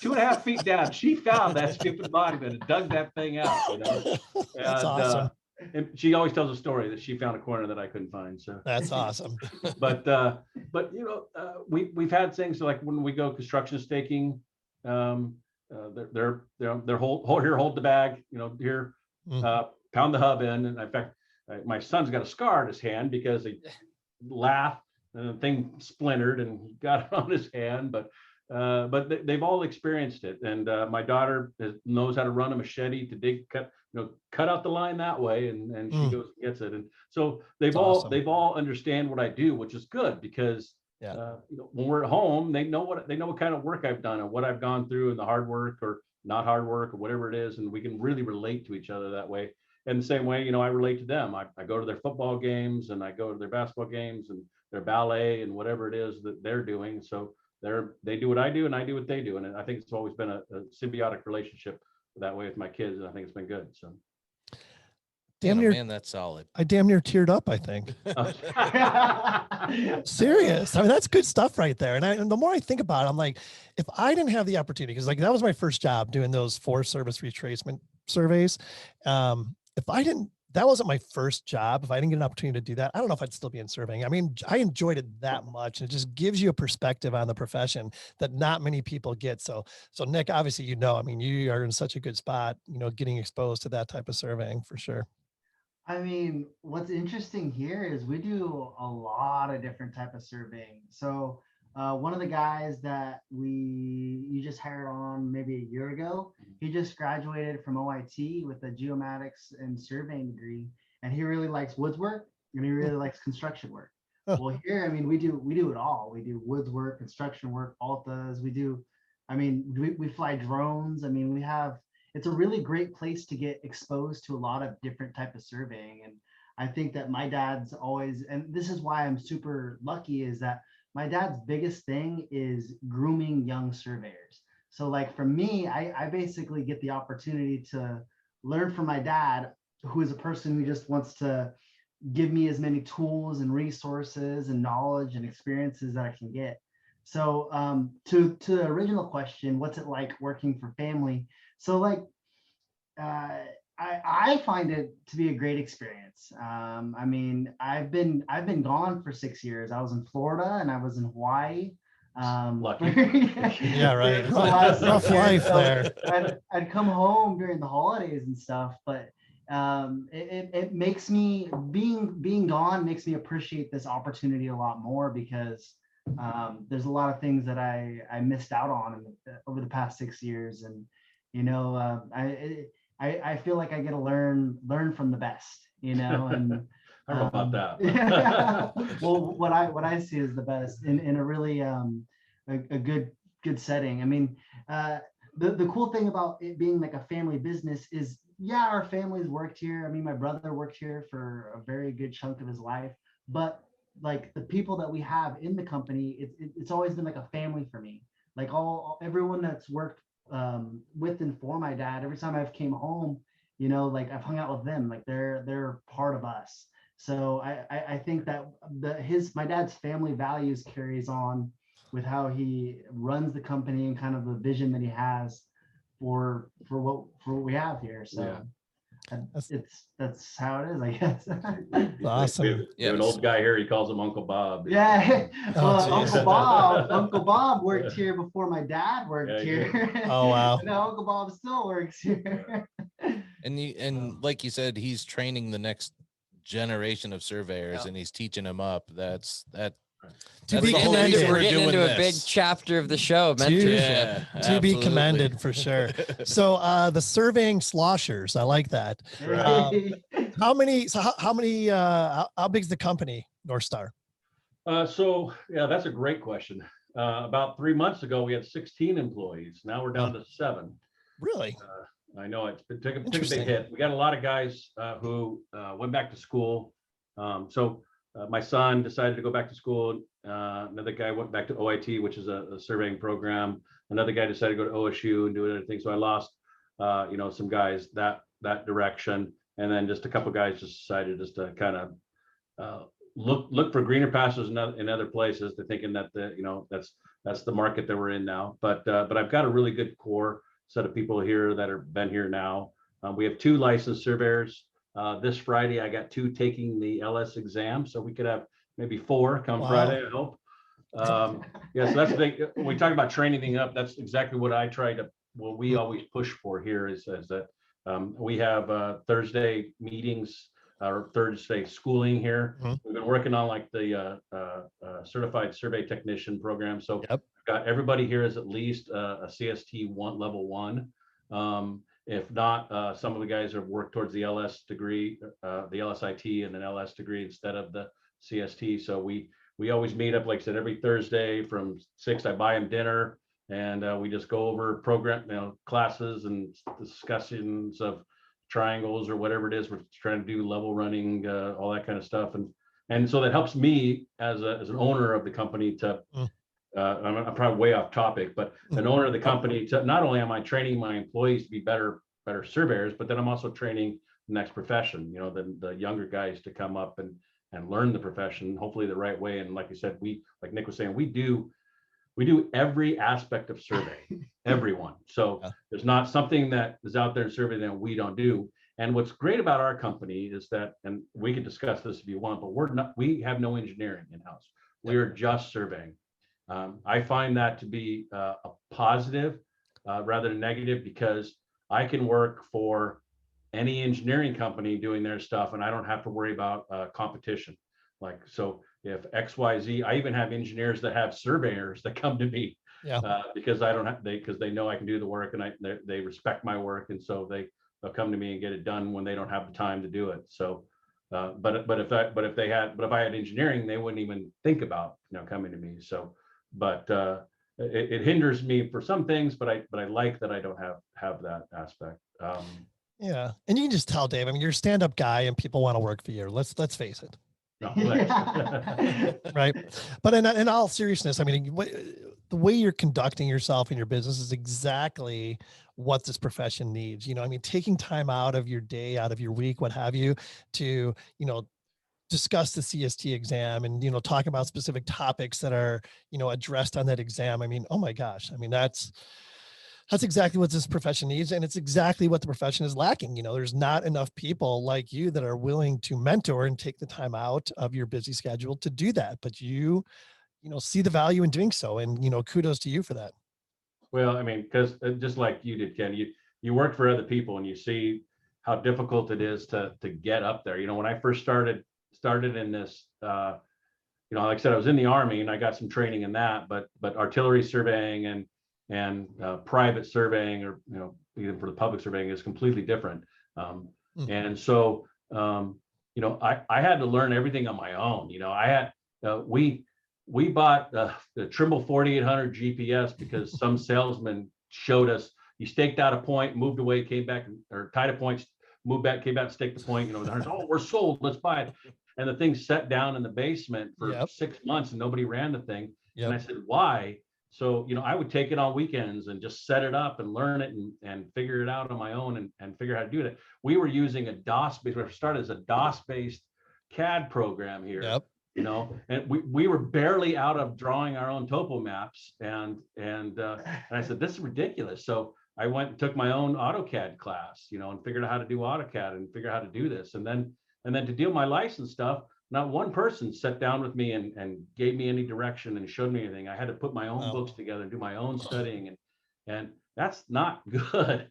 2.5 feet down, she found that stupid body that had dug that thing out. That's awesome. And she always tells a story that she found a corner that I couldn't find. So that's awesome. But we've had things like when we go construction staking, they're hold the bag, here, pound the hub in. And in fact, my son's got a scar on his hand because he laughed and the thing splintered and he got it on his hand. But they've all experienced it. And my daughter knows how to run a machete to cut out the line that way, and she goes and gets it. And so they've all understand what I do, which is good because when we're at home, they know what kind of work I've done and what I've gone through and the hard work or not hard work or whatever it is, and we can really relate to each other that way. And the same way, I relate to them. I go to their football games and I go to their basketball games and their ballet and whatever it is that they're doing. So they do what I do and I do what they do. And I think it's always been a symbiotic relationship that way with my kids. And I think it's been good. So. Man, that's solid. I damn near teared up, I think. Serious. I mean, that's good stuff right there. And the more I think about it, I'm like, if I didn't have the opportunity, because that was my first job doing those Forest Service retracement surveys. That wasn't my first job. If I didn't get an opportunity to do that, I don't know if I'd still be in surveying. I mean, I enjoyed it that much. And it just gives you a perspective on the profession that not many people get. So Nick, obviously, I mean, you are in such a good spot, getting exposed to that type of surveying for sure. I mean, what's interesting here is we do a lot of different type of surveying. So one of the guys that you just hired on maybe a year ago, he just graduated from OIT with a geomatics and surveying degree, and he really likes woods work and he really likes construction work. Well, here, I mean, we do it all. We do woods work, construction work, altas. We fly drones. I mean, it's a really great place to get exposed to a lot of different type of surveying. And I think that my dad's always, and this is why I'm super lucky, is that my dad's biggest thing is grooming young surveyors. So like for me, I basically get the opportunity to learn from my dad, who is a person who just wants to give me as many tools and resources and knowledge and experiences that I can get. So to the original question, what's it like working for family? So like, I find it to be a great experience. I mean, I've been gone for 6 years. I was in Florida and I was in Hawaii. Lucky. Yeah, right. Rough life there. I'd come home during the holidays and stuff, but it makes me being gone makes me appreciate this opportunity a lot more because there's a lot of things that I missed out on over the past 6 years, and I feel like I get to learn from the best, and I don't know about that. well, what I see is the best in a really a good setting. I mean, the cool thing about it being like a family business is, yeah, our families worked here. I mean, my brother worked here for a very good chunk of his life, but like the people that we have in the company, it's always been like a family for me. Like everyone that's worked with and for my dad, every time I've came home, like I've hung out with them, like they're part of us. So I think that my dad's family values carries on with how he runs the company and kind of the vision that he has for what we have here. So yeah. That's how it is, I guess. Awesome. We have an old guy here. He calls him Uncle Bob. Yeah. Well, Uncle Bob worked here before my dad worked here. Oh wow. Now Uncle Bob still works here. And like you said, he's training the next generation of surveyors, and he's teaching them up. To be commended. We're getting into a big chapter of the show, mentorship. To be commended for sure. So the surveying sloshers, I like that. How big's the company, Northstar? So yeah, that's a great question. About 3 months ago, we had 16 employees. Now we're down to 7. Really? I know it took a big hit. We got a lot of guys who went back to school. My son decided to go back to school. Another guy went back to OIT, which is a surveying program. Another guy decided to go to OSU and do other things. So I lost, some guys that direction. And then just a couple of guys just decided just to kind of look for greener pastures in other places. They're thinking that that's the market that we're in now. But I've got a really good core set of people here that have been here now. We have 2 licensed surveyors. This Friday, I got 2 taking the LS exam, so we could have maybe 4 come Friday, I hope. So that's the thing. When we talk about training thing up, that's exactly what I try to what we always push for here is that we have Thursday meetings or Thursday schooling here. We've been working on like the certified survey technician program. So got everybody here is at least a CST level 1. If not, some of the guys have worked towards the LS degree, the LSIT and an LS degree instead of the CST. So we always meet up, like I said, every Thursday from 6. I buy them dinner, and we just go over program, classes and discussions of triangles or whatever it is. We're trying to do level running, all that kind of stuff, and so that helps me as an owner of the company to. I'm probably way off topic, but an owner of the company to not only am I training my employees to be better surveyors, but then I'm also training the next profession. The younger guys to come up and learn the profession, hopefully the right way. And like you said, like Nick was saying, we do every aspect of surveying, everyone. So there's not something that is out there in surveying that we don't do. And what's great about our company is that, and we can discuss this if you want, but we have no engineering in-house. We are just surveying. I find that to be a positive rather than negative, because I can work for any engineering company doing their stuff, and I don't have to worry about competition. Like, so if XYZ, I even have engineers that have surveyors that come to me because because they know I can do the work, and they respect my work, and so they'll come to me and get it done when they don't have the time to do it. So, but if I had engineering, they wouldn't even think about coming to me. So, but it hinders me for some things, but I like that I don't have that aspect. Yeah, and you can just tell, Dave. I mean, you're a stand-up guy, and people want to work for you. Let's face it. No, right. But in all seriousness, I mean, the way you're conducting yourself in your business is exactly what this profession needs. I mean, taking time out of your day, out of your week, what have you, to discuss the CST exam and talk about specific topics that are addressed on that exam. I mean, oh my gosh, I mean, that's exactly what this profession needs, and it's exactly what the profession is lacking. There's not enough people like you that are willing to mentor and take the time out of your busy schedule to do that. But you see the value in doing so, and kudos to you for that. Well, I mean, because just like you did, Ken, you work for other people, and you see how difficult it is to get up there. When I first started in this, like I said, I was in the Army and I got some training in that, but artillery surveying and private surveying, or even for the public surveying, is completely different. And so I had to learn everything on my own. I had we bought the Trimble 4800 GPS because some salesman showed us. He staked out a point, moved away, came back, or tied a point, moved back, came back, staked the point. Oh, we're sold, let's buy it. And the thing sat down in the basement for 6 months, and nobody ran the thing. And I said, why? So, I would take it on weekends and just set it up and learn it and figure it out on my own and figure out how to do it. We were using a DOS-based, we started as a DOS-based CAD program here, and we were barely out of drawing our own topo maps. And I said, this is ridiculous. So I went and took my own AutoCAD class, and figured out how to do AutoCAD and figure out how to do this. And then to deal my license stuff, not one person sat down with me and gave me any direction and showed me anything. I had to put my own books together and do my own studying, and that's not good.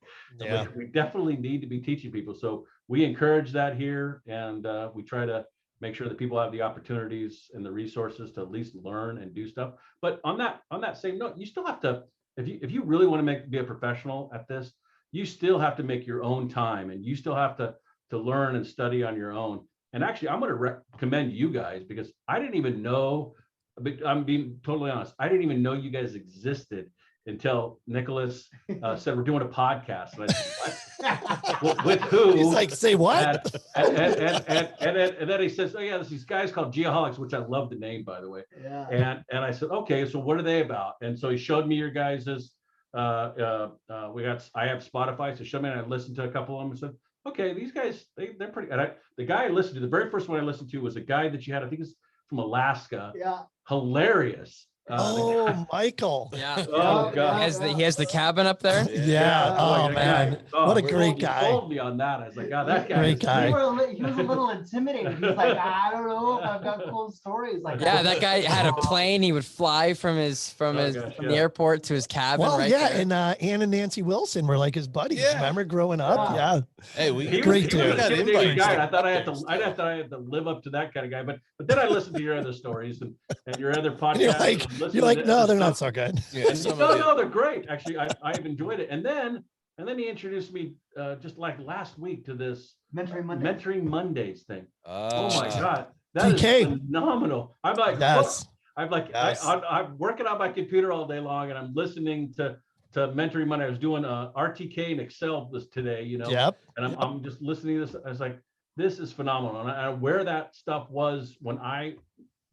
We definitely need to be teaching people. So we encourage that here, and we try to make sure that people have the opportunities and the resources to at least learn and do stuff. But on that same note, you still have to, if you really want to be a professional at this, you still have to make your own time, and you still have to learn and study on your own. And actually, I'm going to recommend you guys, because I didn't even know, but I'm being totally honest, I didn't even know you guys existed until Nikolas said, we're doing a podcast. And I said, what? With who? He's like, say what? And then he says, oh yeah, there's these guys called Geoholics, which I love the name, by the way. Yeah. And I said, okay, so what are they about? And so he showed me your guys's, I have Spotify, so showed me, and I listened to a couple of them and said, okay, these guys, they're pretty. And the guy I listened to, the very first one I listened to was a guy that you had, I think it's from Alaska. Yeah. Hilarious. Oh, Michael. Yeah. Oh, God. He has the cabin up there. Yeah. Oh, that man. guy. Oh, What a you great sold- you guy. sold me on that. I was like, God, that guy. Great is- guy. He was a little intimidated. He's like, I don't know if I've got cool stories like Yeah, that guy had a plane. He would fly from gosh, from the yeah. airport to his cabin. Well, right yeah, there. and Ann and Nancy Wilson were like his buddies. Yeah. Remember growing up? Yeah. Yeah. Hey, we He Great was, dude. he was got an intimidating invites guy. to And I thought I had there to, still. I had to live up to that kind of guy. But then I listened to your other stories and your other podcasts. And you're and like, listened you're like, to no, other they're not stuff. so good. Yeah, And some of no, the- no, they're great. Actually, I've enjoyed it. And then he introduced me just like last week to this Mentoring Monday. Mentoring Mondays thing. Oh my Ah. God, that is DK. phenomenal. I'm like, Yes. I'm like, Yes. I'm working on my computer all day long, and I'm listening to Mentoring Monday. I was doing RTK and Excel this today, Yep. and I'm just listening to this. I was like, this is phenomenal. And where that stuff was when I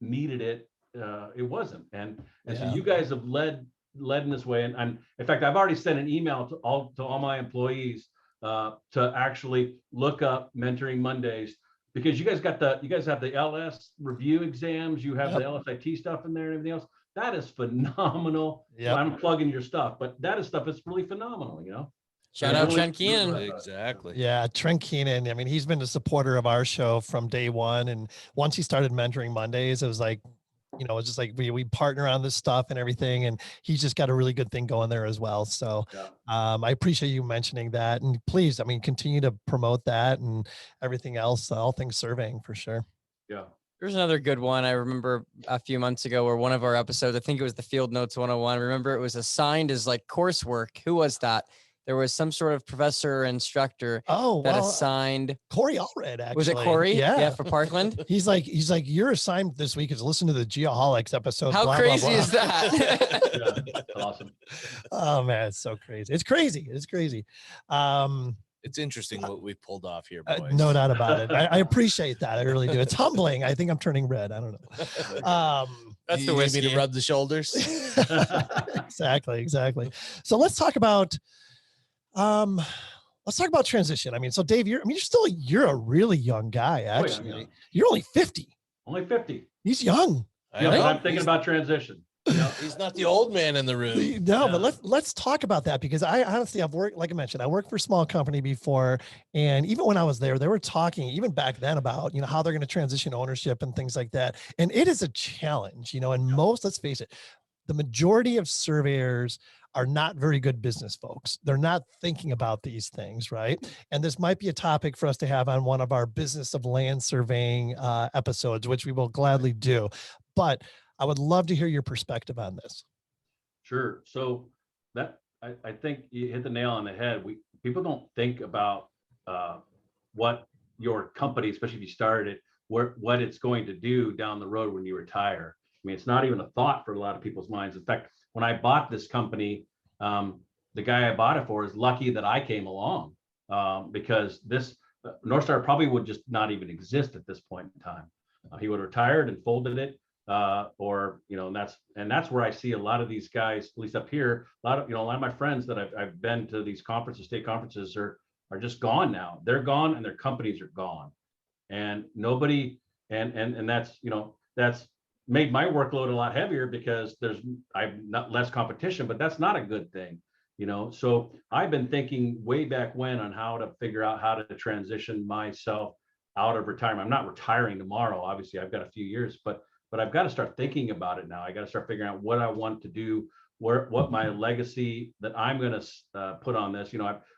needed it, it wasn't. And so Yeah. you guys have led in this way. And in fact, I've already sent an email to all my employees to actually look up Mentoring Mondays, because you guys have the LS review exams, you have Yep. the LSIT stuff in there and everything else. That is phenomenal. Yep. I'm plugging your stuff, but that is stuff that's really phenomenal, Shout Yeah. out Really- Jen Keenan. Exactly. Yeah, Trent Keenan. I mean, he's been a supporter of our show from day one. And once he started mentoring Mondays, it was like, it's just like we partner on this stuff and everything. And he's just got a really good thing going there as well. So Yeah. I appreciate you mentioning that. And please, I mean, continue to promote that and everything else, all things surveying for sure. Yeah. There's another good one. I remember a few months ago where one of our episodes, I think it was the Field Notes 101. Remember, it was assigned as like coursework. Who was that? There was some sort of professor or instructor Oh, that well, assigned. Corey Allred, actually. Was it Corey? Yeah. For Parkland. He's like, your assignment this week is listen to the Geoholics episode. How blah, blah, crazy blah. is that? Yeah. Awesome. Oh man, it's so crazy. It's crazy. It's crazy. It's interesting what we pulled off here, No boys. doubt about it. I appreciate that. I really do. It's humbling. I think I'm turning red. I don't know. That's you the need me whiskey. to rub the shoulders. Exactly. So let's talk about transition. I mean, so Dave, you're a really young guy, Oh, yeah, actually. yeah. You're only 50. Only 50. He's young. I Yeah, know. but I'm thinking about transition. He's not the old man in the room. No, Yeah. but let's talk about that, because I honestly, I've worked, like I mentioned, I worked for a small company before. And even when I was there, they were talking even back then about, how they're going to transition ownership and things like that. And it is a challenge, and most, let's face it, the majority of surveyors are not very good business folks. They're not thinking about these things, right? And this might be a topic for us to have on one of our business of land surveying episodes, which we will gladly do. But I would love to hear your perspective on this. Sure. So that I think you hit the nail on the head. People don't think about what your company, especially if you started it, what it's going to do down the road when you retire. I mean, it's not even a thought for a lot of people's minds. In fact, when I bought this company, the guy I bought it for is lucky that I came along, because this Northstar probably would just not even exist at this point in time. He would have retired and folded it. And that's where I see a lot of these guys, at least up here, a lot of my friends that I've been to these conferences, state conferences are just gone now. They're gone and their companies are gone. And nobody, and that's made my workload a lot heavier, because I've not less competition, but that's not a good thing. So I've been thinking way back when on how to figure out how to transition myself out of retirement. I'm not retiring tomorrow. Obviously I've got a few years, but I've got to start thinking about it now. I got to start figuring out what I want to do, what my legacy that I'm going to put on this.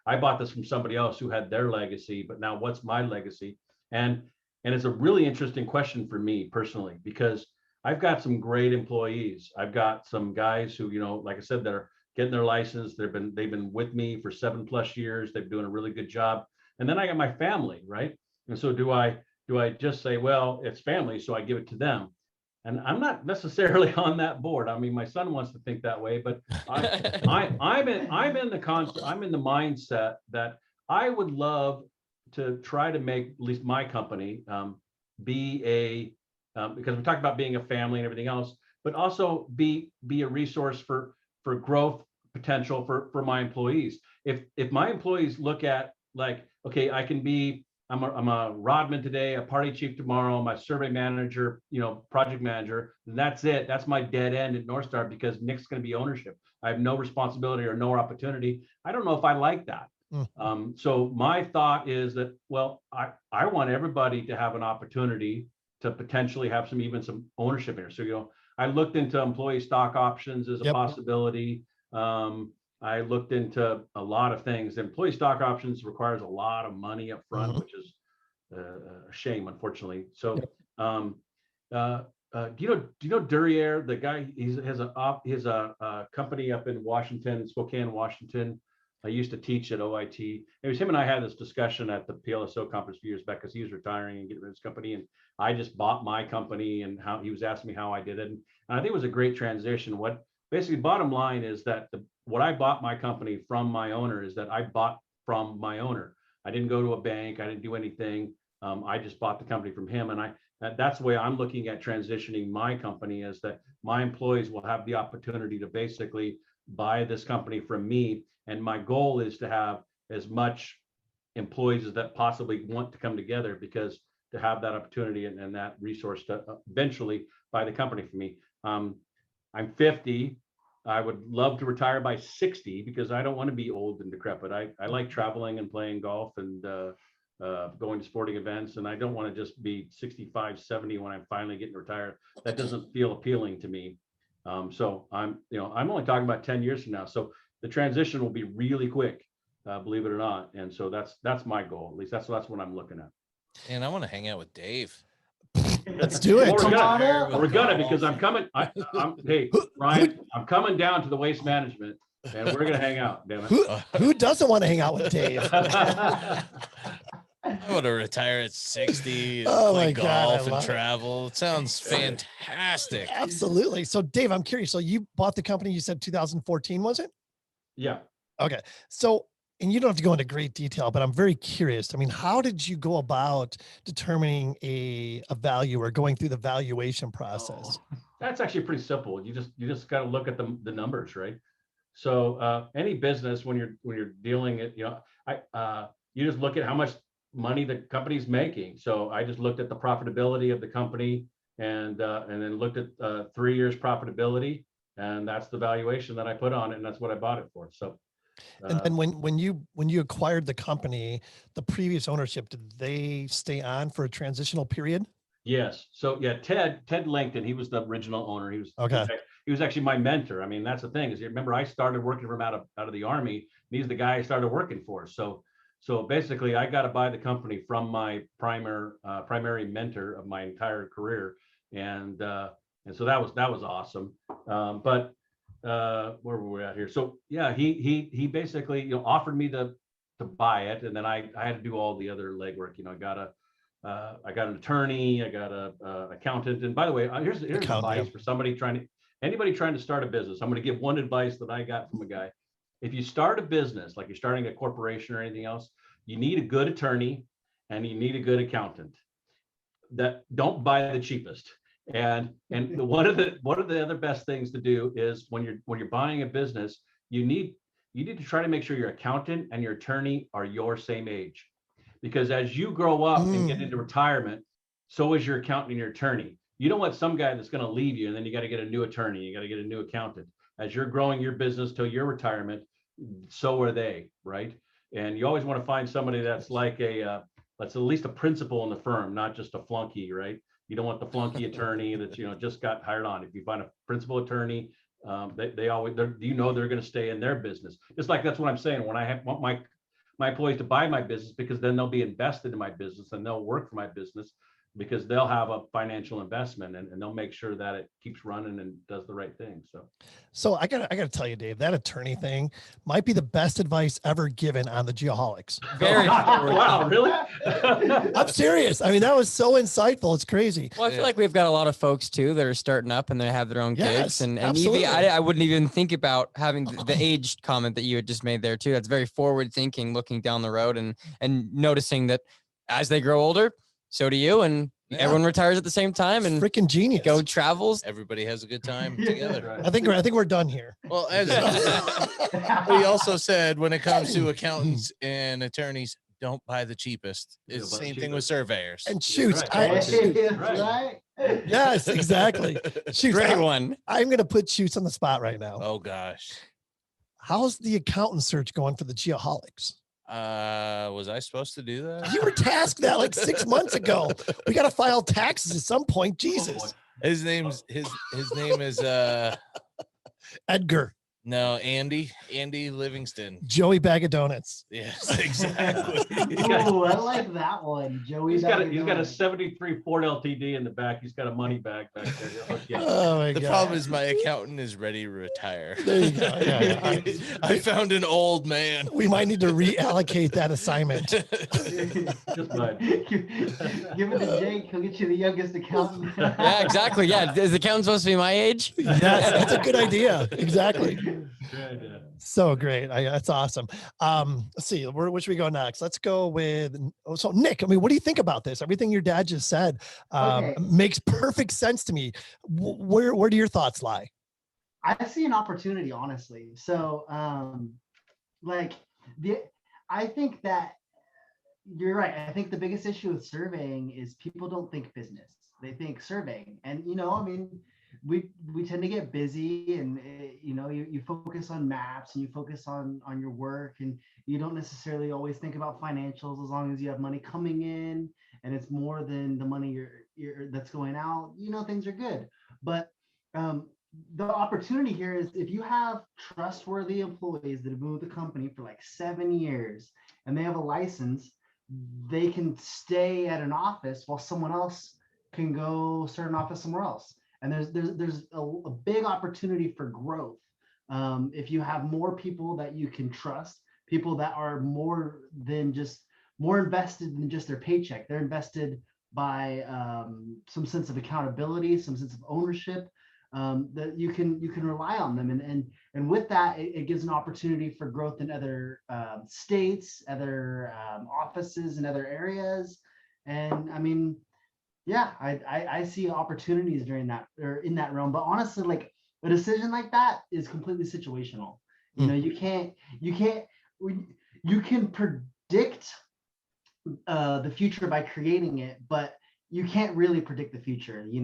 I bought this from somebody else who had their legacy, but now what's my legacy? And it's a really interesting question for me personally, because I've got some great employees. I've got some guys who, like I said, that are getting their license. They've been with me for 7+ years. They're doing a really good job. And then I got my family, right? And so do I just say, well, it's family, so I give it to them? And I'm not necessarily on that board. I mean, my son wants to think that way, but I'm in the mindset that I would love to try to make at least my company be because we talked about being a family and everything else, but also be a resource for growth potential for my employees. If my employees look at like, okay, I can be I'm a rodman today, a party chief tomorrow, my survey manager, project manager. And that's it. That's my dead end at Northstar because Nik's going to be ownership. I have no responsibility or no opportunity. I don't know if I like that. So my thought is that, well, I want everybody to have an opportunity to potentially have some ownership here. So, I looked into employee stock options as a possibility. I looked into a lot of things. Employee stock options requires a lot of money up front, which is a shame, unfortunately. So, do you know Duryea, the guy? He has a company up in Washington, Spokane, Washington. I used to teach at OIT. It was him and I had this discussion at the PLSO conference a few years back because he was retiring and getting rid of his company, and I just bought my company. And how he was asking me how I did it, and I think it was a great transition. What basically bottom line is that what I bought my company from my owner is that I bought from my owner. I didn't go to a bank. I didn't do anything. I just bought the company from him, and that's the way I'm looking at transitioning my company, is that my employees will have the opportunity to basically buy this company from me. And my goal is to have as much employees as that possibly want to come together, because to have that opportunity and that resource to eventually buy the company for me. I'm 50. I would love to retire by 60 because I don't want to be old and decrepit. I like traveling and playing golf and going to sporting events. And I don't want to just be 65, 70 when I'm finally getting retired. That doesn't feel appealing to me. So I'm only talking about 10 years from now. So the transition will be really quick, believe it or not. And so that's my goal. At least that's what I'm looking at. And I want to hang out with Dave. Let's do it. We're gonna because I'm coming. Hey, Ryan, I'm coming down to the waste management, and we're gonna hang out. Damn it. Who doesn't want to hang out with Dave? I want to retire at 60, play golf and travel. It sounds fantastic. Absolutely. So Dave, I'm curious. So you bought the company, you said 2014, was it? Yeah. Okay. So, and you don't have to go into great detail, but I'm very curious. I mean, how did you go about determining a value or going through the valuation process? That's actually pretty simple. You just got to look at the numbers, right? So any business, when you're dealing it, you just look at how much money the company's making. So I just looked at the profitability of the company and then looked at 3 years profitability, and that's the valuation that I put on it, and that's what I bought it for. So. And then when you acquired the company, the previous ownership, did they stay on for a transitional period? Yes. So yeah, Ted Langton, he was the original owner. He was actually my mentor. I mean, that's the thing is, you remember I started working for him out of the Army, and he's the guy I started working for. So basically I got to buy the company from my primary mentor of my entire career. And so that was awesome. But where were we at here? So yeah, he basically offered me to buy it, and then I had to do all the other legwork. I got an attorney, I got a accountant. And by the way, here's advice for anybody trying to start a business. I'm going to give one advice that I got from a guy. If you start a business, like you're starting a corporation or anything else, you need a good attorney and you need a good accountant. That don't buy the cheapest. And one of the other best things to do is when you're buying a business, you need to try to make sure your accountant and your attorney are your same age, because as you grow up and get into retirement, so is your accountant and your attorney. You don't want some guy that's going to leave you and then you got to get a new attorney, you got to get a new accountant. As you're growing your business till your retirement, so are they, right? And you always want to find somebody that's like that's at least a principal in the firm, not just a flunky, right? You don't want the flunky attorney that's just got hired on. If you find a principal attorney, they always they're going to stay in their business. It's like that's what I'm saying. When I want my employees to buy my business, because then they'll be invested in my business and they'll work for my business, because they'll have a financial investment and they'll make sure that it keeps running and does the right thing. So I gotta tell you, Dave, that attorney thing might be the best advice ever given on the Geoholics. Very wow, really? I'm serious. I mean, that was so insightful. It's crazy. Well, I feel like we've got a lot of folks too that are starting up and they have their own kids. And maybe I wouldn't even think about having the age comment that you had just made there too. That's very forward thinking, looking down the road and noticing that as they grow older, so do you, and everyone retires at the same time, and freaking genius. Go travels. Everybody has a good time together. I think we're done here. Well, as we also said, when it comes to accountants and attorneys, don't buy the cheapest. You It's the don't buy the same thing with cheapest. surveyors. And shoot, right. Right. yes, exactly. Shoot, Great one. I'm going to put Shoots on the spot right now. Oh gosh. How's the accountant search going for the geoholics? Was I supposed to do that? You were tasked that like 6 months ago. We got to file taxes at some point. Jesus. His name is Edgar, Andy Livingston. Joey Bag of Donuts. Yes, exactly. Ooh, I like that one. Joey. He's got a Dagadon. 73 Ford LTD in the back. He's got a money bag back there. He'll hook you up. Oh my The God. problem is my accountant is ready to retire. There you go. Yeah. I found an old man. We might need to reallocate that assignment. Just mine. Give it to Jake. He'll get you the youngest accountant. Yeah, exactly. Yeah. Is the accountant supposed to be my age? Yes, that's a good idea. Exactly. Good idea. So great. That's awesome. Let's see, where should we go next? Let's go with, so Nick, I mean, what do you think about this? Everything your dad just said Okay. makes perfect sense to me. Where do your thoughts lie? I see an opportunity, honestly. So, I think that you're right. I think the biggest issue with surveying is people don't think business. They think surveying. And, I mean, we tend to get busy and, you focus on maps and you focus on your work and you don't necessarily always think about financials as long as you have money coming in and it's more than the money that's going out, things are good. But the opportunity here is if you have trustworthy employees that have been with the company for like 7 years and they have a license, they can stay at an office while someone else can go start an office somewhere else. And there's a big opportunity for growth. If you have more people that you can trust, people that are more invested than just their paycheck. They're invested by some sense of accountability, some sense of ownership, that you can rely on them. And with that, it gives an opportunity for growth in other states, other offices in other areas. And I mean, yeah, I see opportunities during that or in that realm. But honestly, like a decision like that is completely situational. You can predict the future by creating it, but you can't really predict the future. You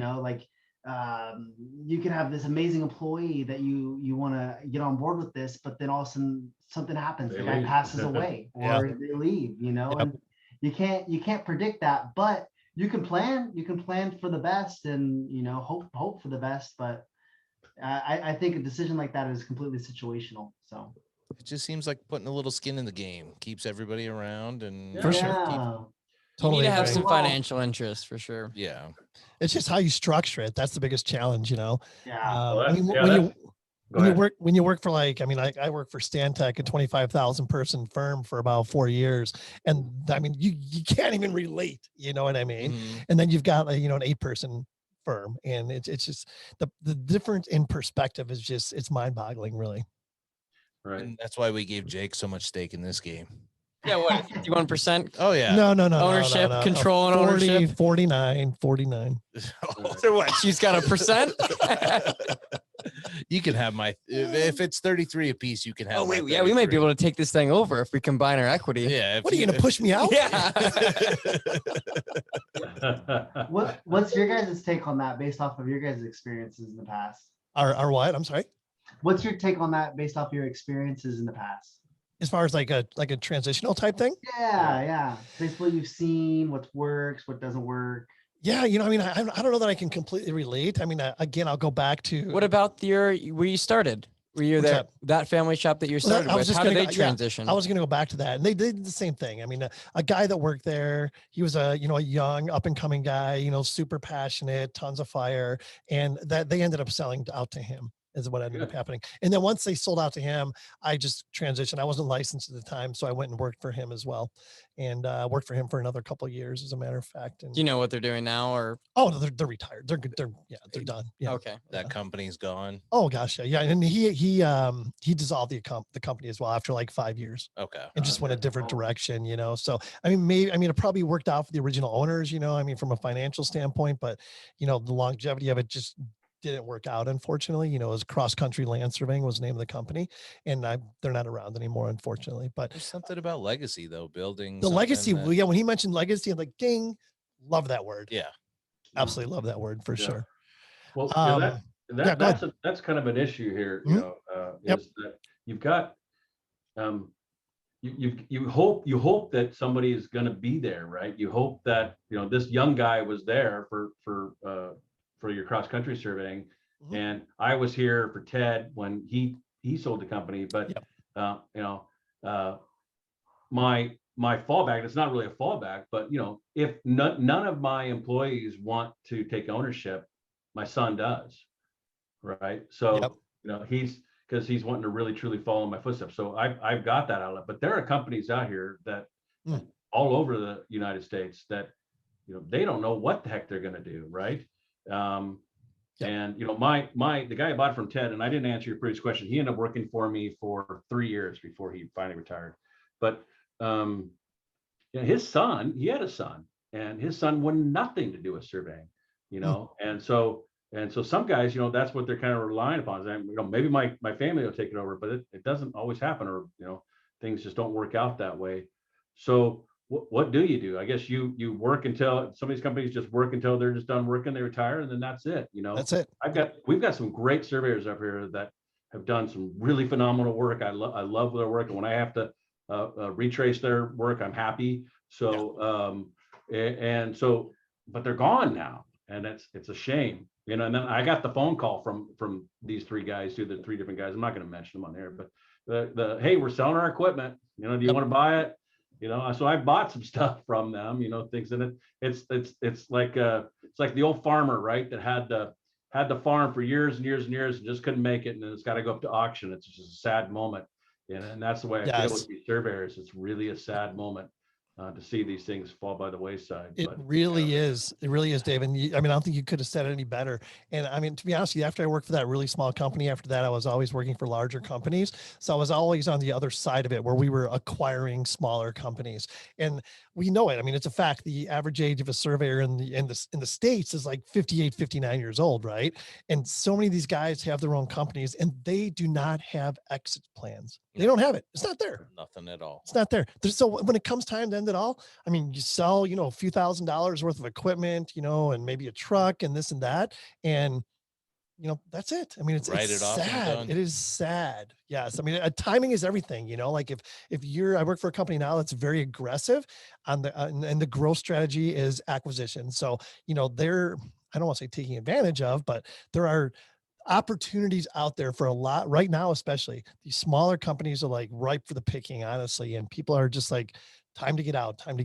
can have this amazing employee that you want to get on board with this, but then all of a sudden something happens. The guy passes away or they leave. And you can't predict that, but you can plan for the best and hope for the best, but I think a decision like that is completely situational. So It just seems like putting a little skin in the game, keeps everybody around, and For sure. yeah. You need to have agree. some financial interest for sure. yeah. It's just how you structure it. That's the biggest challenge, Yeah. I mean, Go ahead. when you work for I work for Stantec, a 25,000 person firm for about 4 years. And I mean, you can't even relate, you know what I mean? Mhm. And then you've got an 8-person firm and it's just the difference in perspective is just, it's mind boggling really. Right. And that's why we gave Jake so much stake in this game. Yeah, what, 51%? Oh yeah. No. Ownership, control and ownership. 49. So what? She's got a percent? You can have my if it's 33 apiece, you can have. Oh my wait, yeah, we might be 33. able to take this thing over if we combine our equity. Yeah. if What are you gonna push me out? Yeah. What's your guys' take on that based off of your guys' experiences in the past? Our what? I'm sorry. What's your take on that based off your experiences in the past? As far as like a transitional type thing? Yeah. Basically, what you've seen, what works, what doesn't work. Yeah, I mean, I don't know that I can completely relate. I mean, again, I'll go back to What about where you started? Were you What's there? that? That family shop that you Well, started I was with? just How did gonna they go- yeah, transition? I was going to go back to that, and they did the same thing. I mean, a guy that worked there, he was a young up and coming guy, super passionate, tons of fire, and that they ended up selling out to him is what ended up happening. And then once they sold out to him, I just transitioned. I wasn't licensed at the time, so I went and worked for him as well, and worked for him for another couple of years, as a matter of fact. And Do you know what they're doing now, or oh, they're retired. They're good. They're done. Yeah. okay? That company's gone. Oh gosh, yeah. And he dissolved the company as well after like 5 years. Okay. And just went a different direction, So I mean, it probably worked out for the original owners, I mean, from a financial standpoint, but the longevity of it just didn't work out, unfortunately. You know, it was Cross Country Land Surveying was the name of the company, and they're not around anymore, unfortunately. But There's something about legacy though, building the legacy, something that- yeah, when he mentioned legacy, I'm like, ding, love that word. yeah. Absolutely love that word for Yeah. sure. Well, Yeah, go ahead. that's kind of an issue here, Mhm. Yep. is that you've got, you hope that somebody is going to be there, right? You hope that, this young guy was there for your cross country surveying. Mhm. And I was here for Ted when he sold the company, but, Yep. my fallback, it's not really a fallback, but if none of my employees want to take ownership, my son does, right? So, Yep. because he's wanting to really truly follow in my footsteps. So I've got that outlet, but there are companies out here that Mm. all over the United States that, they don't know what the heck they're going to do, right? Yep. And the guy I bought from Ted, and I didn't answer your previous question. He ended up working for me for 3 years before he finally retired. But his son, he had a son, and his son wanted nothing to do with surveying, and so some guys, that's what they're kind of relying upon. Is maybe my family will take it over, but it doesn't always happen, or things just don't work out that way. So what do you do? I guess you work until some of these companies just work until they're just done working, they retire, and then that's it. That's it. We've got some great surveyors up here that have done some really phenomenal work. I love their work, and when I have to retrace their work, I'm happy. So but they're gone now, and it's a shame, and then I got the phone call from these 3 guys, the 3 different guys. I'm not going to mention them on there, but the hey, we're selling our equipment. Do you want to buy it? So I bought some stuff from them, things, and it's like the old farmer, right, that had the farm for years and years and years and just couldn't make it, and then it's got to go up to auction. It's just a sad moment. And that's the way I feel with these surveyors. It's really a sad moment to see these things fall by the wayside. It really is. It really is, Dave. And I don't think you could have said it any better. And to be honest with you, after I worked for that really small company, after that, I was always working for larger companies. So I was always on the other side of it, where we were acquiring smaller companies. And we know it. It's a fact. The average age of a surveyor in the States is like 58, 59 years old, right? And so many of these guys have their own companies, and they do not have exit plans. They don't have it. It's not there. Nothing at all. It's not there. So when it comes time to end it all, you sell, a few $1,000s worth of equipment, and maybe a truck and this and that. And, that's it. It's sad. It is sad. Yes. Timing is everything, like if I work for a company now that's very aggressive on and the growth strategy is acquisition. So, they're, I don't want to say taking advantage of, but there are opportunities out there for a lot right now, especially these smaller companies are like ripe for the picking, honestly. And people are just like, time to get out. And,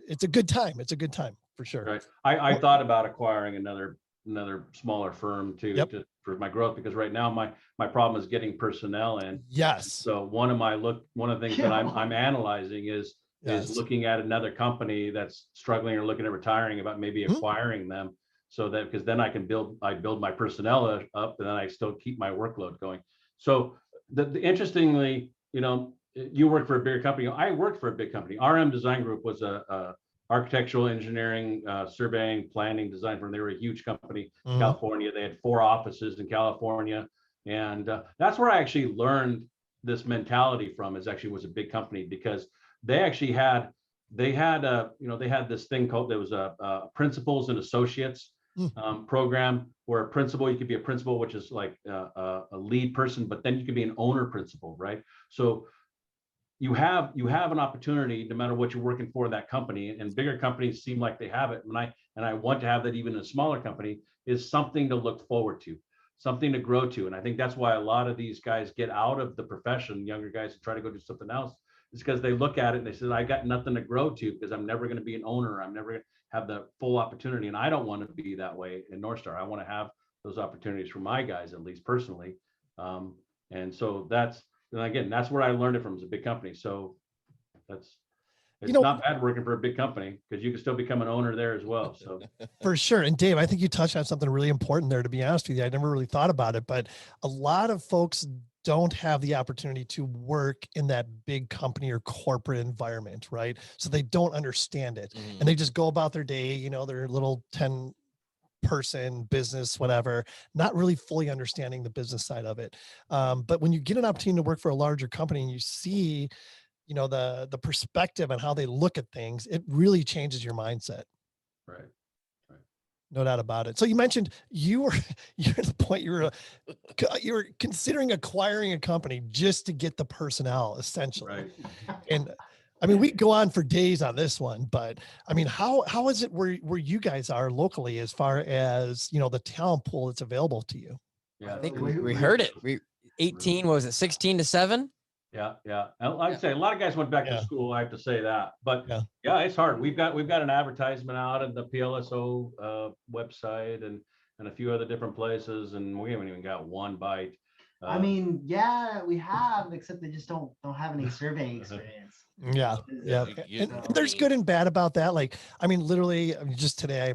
it's a good time. It's a good time for sure. Right. I thought about acquiring another smaller firm too, Yep. for my growth, because right now my problem is getting personnel in. Yes. So one of the things that I'm analyzing is looking at another company that's struggling or looking at retiring, about maybe acquiring them, so that, because then I build my personnel up, and then I still keep my workload going. So interestingly, you work for a bigger company. I worked for a big company. RM Design Group was a architectural engineering, surveying, planning, design firm. They were a huge company in California. They had 4 offices in California. And that's where I actually learned this mentality from, was a big company, because they actually had this thing called, there was a principals and associates program, where a principal, you could be a principal, which is like a lead person, but then you could be an owner principal, right? So you have an opportunity, no matter what you're working for in that company, and bigger companies seem like they have it. And I want to have that even in a smaller company, is something to look forward to, something to grow to. And I think that's why a lot of these guys get out of the profession, younger guys, and try to go do something else, is because they look at it and they say, I got nothing to grow to, because I'm never going to be an owner. I'm never going to have the full opportunity. And I don't want to be that way in Northstar. I want to have those opportunities for my guys, at least personally. And so that's where I learned it from, is a big company. So it's not bad working for a big company, because you can still become an owner there as well. So for sure. And Dave, I think you touched on something really important there, to be honest with you. I never really thought about it, but a lot of folks don't have the opportunity to work in that big company or corporate environment, right? So they don't understand it, and they just go about their day, their little 10 person, business, whatever, not really fully understanding the business side of it. But when you get an opportunity to work for a larger company and you see, you know, the perspective and how they look at things, it really changes your mindset. Right. No doubt about it. So you mentioned you're at the point you were considering acquiring a company just to get the personnel, essentially. Right. And I mean, we go on for days on this one, but I mean, how is it where you guys are locally as far as, you know, the talent pool that's available to you? Yeah. I think we heard it. 18, what was it, 16 to 7? Yeah. I'd say a lot of guys went back to school. I have to say that, but yeah, it's hard. We've got an advertisement out at the PLSO website and a few other different places, and we haven't even got one bite. I mean, yeah, we have, except they just don't have any surveying experience. Yeah. And there's good and bad about that. Like, I mean, literally, just today,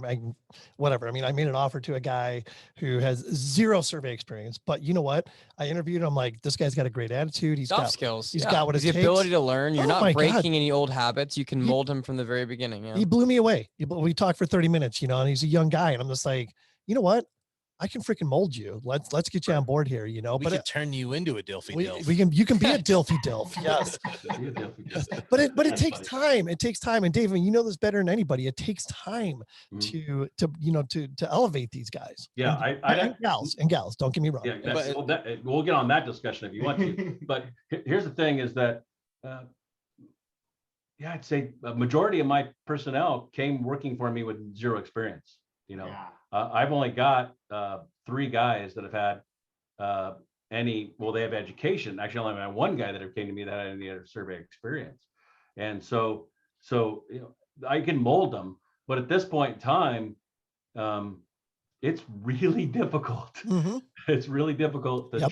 whatever. I mean, I made an offer to a guy who has 0 survey experience, but you know what? I interviewed him. Like, this guy's got a great attitude. He's Soft got skills. He's got what it the takes. ability to learn. You're not breaking God. any old habits. You can mold him from the very beginning. Yeah. He blew me away. We talked for 30 minutes, you know, and he's a young guy, and I'm just like, you know what? I can freaking mold you. Let's get you on board here, you know. We can turn you into a Dilfy Dilf. You can be a Dilfy Dilf. Yes. But it takes time. It takes time. And Dave, you know this better than anybody. It takes time to elevate these guys. Yeah. And gals, don't get me wrong. Yeah. We'll get on that discussion if you want to. But here's the thing is that, I'd say a majority of my personnel came working for me with 0 experience, you know. Yeah. I've only got 3 guys that have had they have education. Actually, I only had 1 guy that came to me that had any other survey experience. And so, you know, I can mold them, but at this point in time, it's really difficult. Mm-hmm. It's really difficult to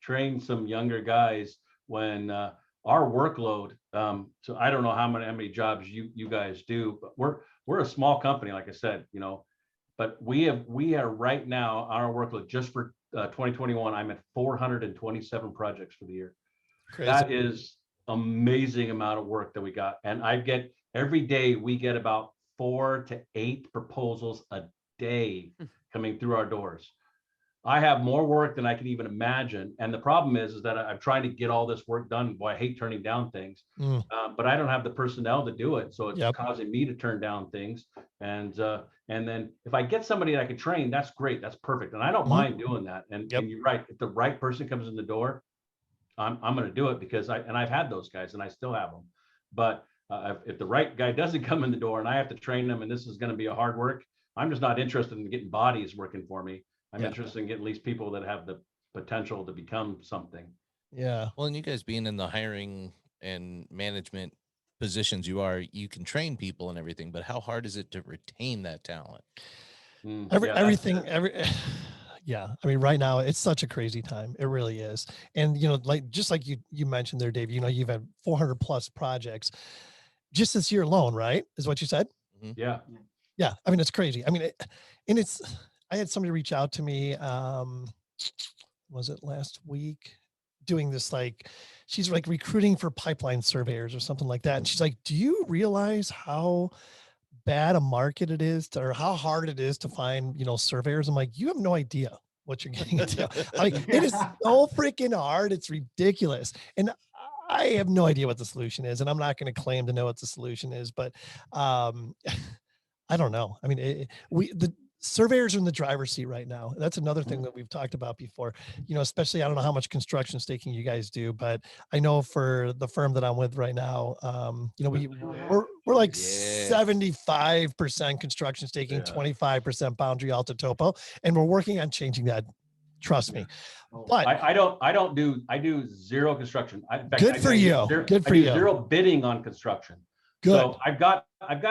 train some younger guys when our workload. So I don't know how many jobs you guys do, but we're a small company, like I said, you know. But we are right now, our workload just for 2021, I'm at 427 projects for the year. Crazy. That is amazing amount of work that we got. And every day we get about 4 to 8 proposals a day coming through our doors. I have more work than I can even imagine. And the problem is that I'm trying to get all this work done. Boy, I hate turning down things, but I don't have the personnel to do it. So it's causing me to turn down things. And then if I get somebody that I can train, that's great. That's perfect. And I don't mind doing that. And you're right. If the right person comes in the door, I'm going to do it because I've had those guys and I still have them. But if the right guy doesn't come in the door and I have to train them and this is going to be a hard work, I'm just not interested in getting bodies working for me. I'm interested in getting at least people that have the potential to become something. Yeah. Well, and you guys being in the hiring and management positions you can train people and everything, but how hard is it to retain that talent? Yeah. I mean, right now it's such a crazy time. It really is. And, you know, just like you mentioned there, Dave, you know, you've had 400 plus projects just this year alone, right? Is what you said? Mm-hmm. Yeah. Yeah. I mean, it's crazy. I mean, I had somebody reach out to me, was it last week, doing this, like, she's like recruiting for pipeline surveyors or something like that. And she's like, do you realize how bad a market it is or how hard it is to find, you know, surveyors? I'm like, you have no idea what you're getting into. Like, it is so freaking hard. It's ridiculous. And I have no idea what the solution is. And I'm not going to claim to know what the solution is, but I don't know. I mean, the surveyors are in the driver's seat right now. That's another thing that we've talked about before, you know, especially, I don't know how much construction staking you guys do, but I know for the firm that I'm with right now, you know, we're like 75% construction staking, 25% boundary alto topo, and we're working on changing that. Trust me. But I do 0 construction. Good for you. Good for you. 0 bidding on construction. Good. So I've got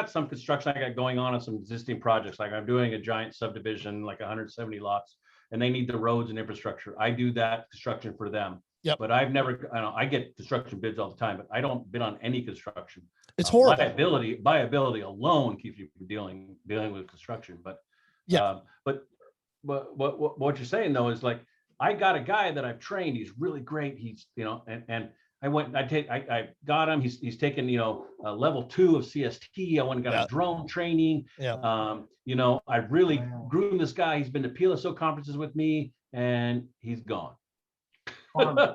some construction I got going on some existing projects. Like I'm doing a giant subdivision, like 170 lots, and they need the roads and infrastructure. I do that construction for them. Yep. But I get construction bids all the time, but I don't bid on any construction. It's horrible. Liability alone keeps you from dealing with construction. But but what you're saying though is, like, I got a guy that I've trained. He's really great. He's, you know, and I got him. He's taken, level 2 of CST. I went and got a drone training. I really groomed this guy. He's been to PLSO conferences with me, and he's gone. So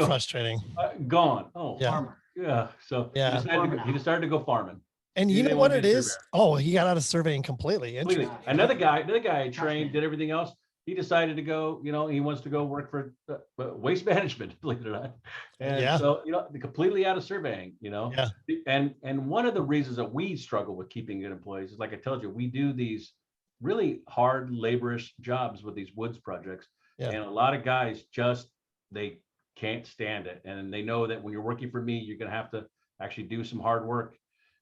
frustrating. Gone. Oh, yeah. farmer. Yeah. So yeah. He decided to go farming. And you know what it is? Oh, he got out of surveying completely. Another guy I trained, did everything else. He decided to go, he wants to go work for waste management, believe it or not. And so, completely out of surveying, Yeah. And one of the reasons that we struggle with keeping good employees is, like I told you, we do these really hard laborious jobs with these woods projects. Yeah. And a lot of guys they can't stand it. And they know that when you're working for me, you're going to have to actually do some hard work.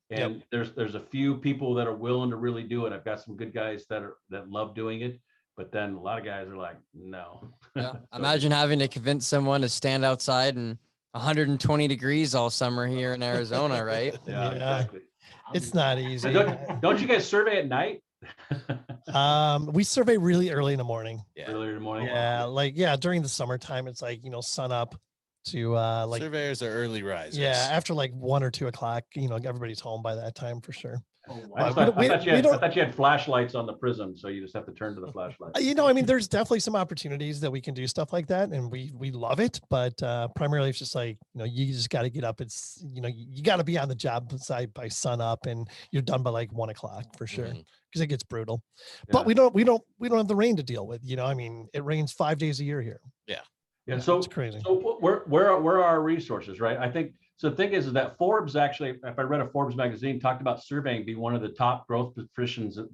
And there's a few people that are willing to really do it. I've got some good guys that love doing it, but then a lot of guys are like, no. Yeah. Imagine having to convince someone to stand outside in 120 degrees all summer here in Arizona, right? Yeah, exactly. It's not easy. Don't you guys survey at night? We survey really early in the morning. Earlier in the morning. Yeah, during the summertime, it's like, sun up to surveyors are early risers. Yeah, after like 1 or 2 o'clock, everybody's home by that time for sure. Oh, wow. I thought you had flashlights on the prism, so you just have to turn to the flashlight. There's definitely some opportunities that we can do stuff like that, and we love it. But primarily, it's just like you just got to get up. It's you got to be on the job site by sun up, and you're done by like 1 o'clock for sure, because it gets brutal. Yeah. But we don't have the rain to deal with. It rains 5 days a year here. Yeah, so it's crazy. So where are our resources, right? I think so. The thing is that Forbes actually, if I read a Forbes magazine, talked about surveying being one of the top growth professions, and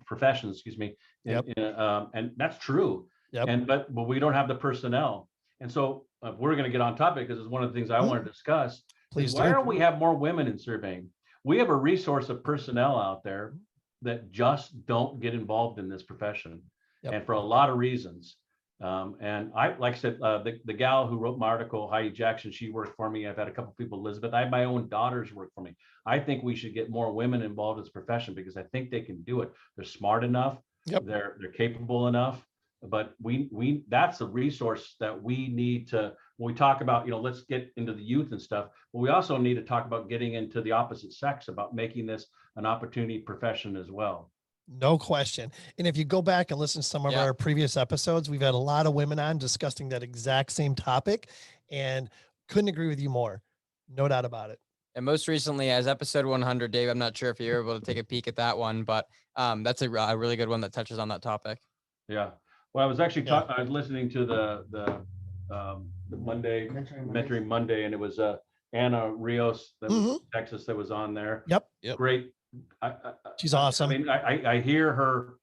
that's true. Yep. But we don't have the personnel, and so we're going to get on topic because it's one of the things I want to discuss. Please. Why don't we have more women in surveying? We have a resource of personnel out there that just don't get involved in this profession, and for a lot of reasons. And I, like I said, the gal who wrote my article, Heidi Jackson, she worked for me. I've had a couple people, Elizabeth. I have my own daughters work for me. I think we should get more women involved in this profession because I think they can do it. They're smart enough. They're capable enough. But we that's a resource that we need to, when we talk about, let's get into the youth and stuff, but we also need to talk about getting into the opposite sex, about making this an opportunity profession as well. No question. And if you go back and listen to some of our previous episodes, we've had a lot of women on discussing that exact same topic, and couldn't agree with you more. No doubt about it. And most recently, as episode 100, Dave, I'm not sure if you're able to take a peek at that one, but that's a really good one that touches on that topic. Yeah. Well, I was actually I was listening to the Monday Mentoring Monday, and it was Anna Rios that was from Texas that was on there. Yep. Great. She's awesome. I mean, I hear her,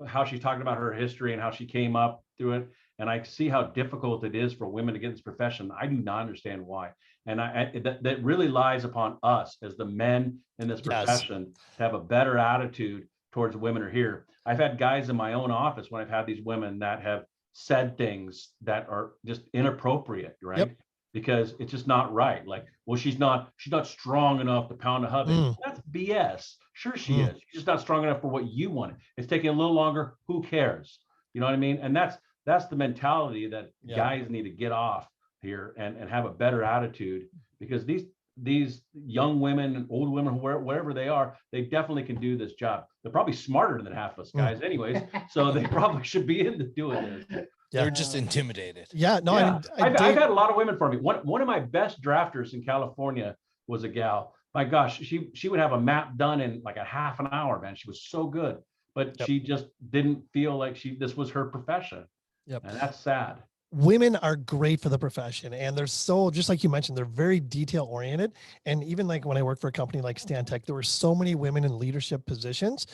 how she's talking about her history and how she came up through it. And I see how difficult it is for women to get in this profession. I do not understand why. And that really lies upon us as the men in this profession to have a better attitude towards women are here. I've had guys in my own office when I've had these women that have said things that are just inappropriate, right? Yep. Because it's just not right. Like, well, she's not strong enough to pound a hubby. That's BS. Sure she is. She's just not strong enough for what you wanted. It's taking a little longer. Who cares? You know what I mean? And that's the mentality that guys need to get off here and have a better attitude, because these young women and old women, wherever they are, they definitely can do this job. They're probably smarter than half of us guys anyways. So they probably should be into doing this. They're just intimidated. I've got a lot of women for me. One of my best drafters in California was a gal. My gosh, she would have a map done in like a half an hour, man. She was so good, but she just didn't feel like this was her profession. Yep. And that's sad. Women are great for the profession, and they're so, just like you mentioned, they're very detail oriented. And even like when I worked for a company like Stantec, there were so many women in leadership positions.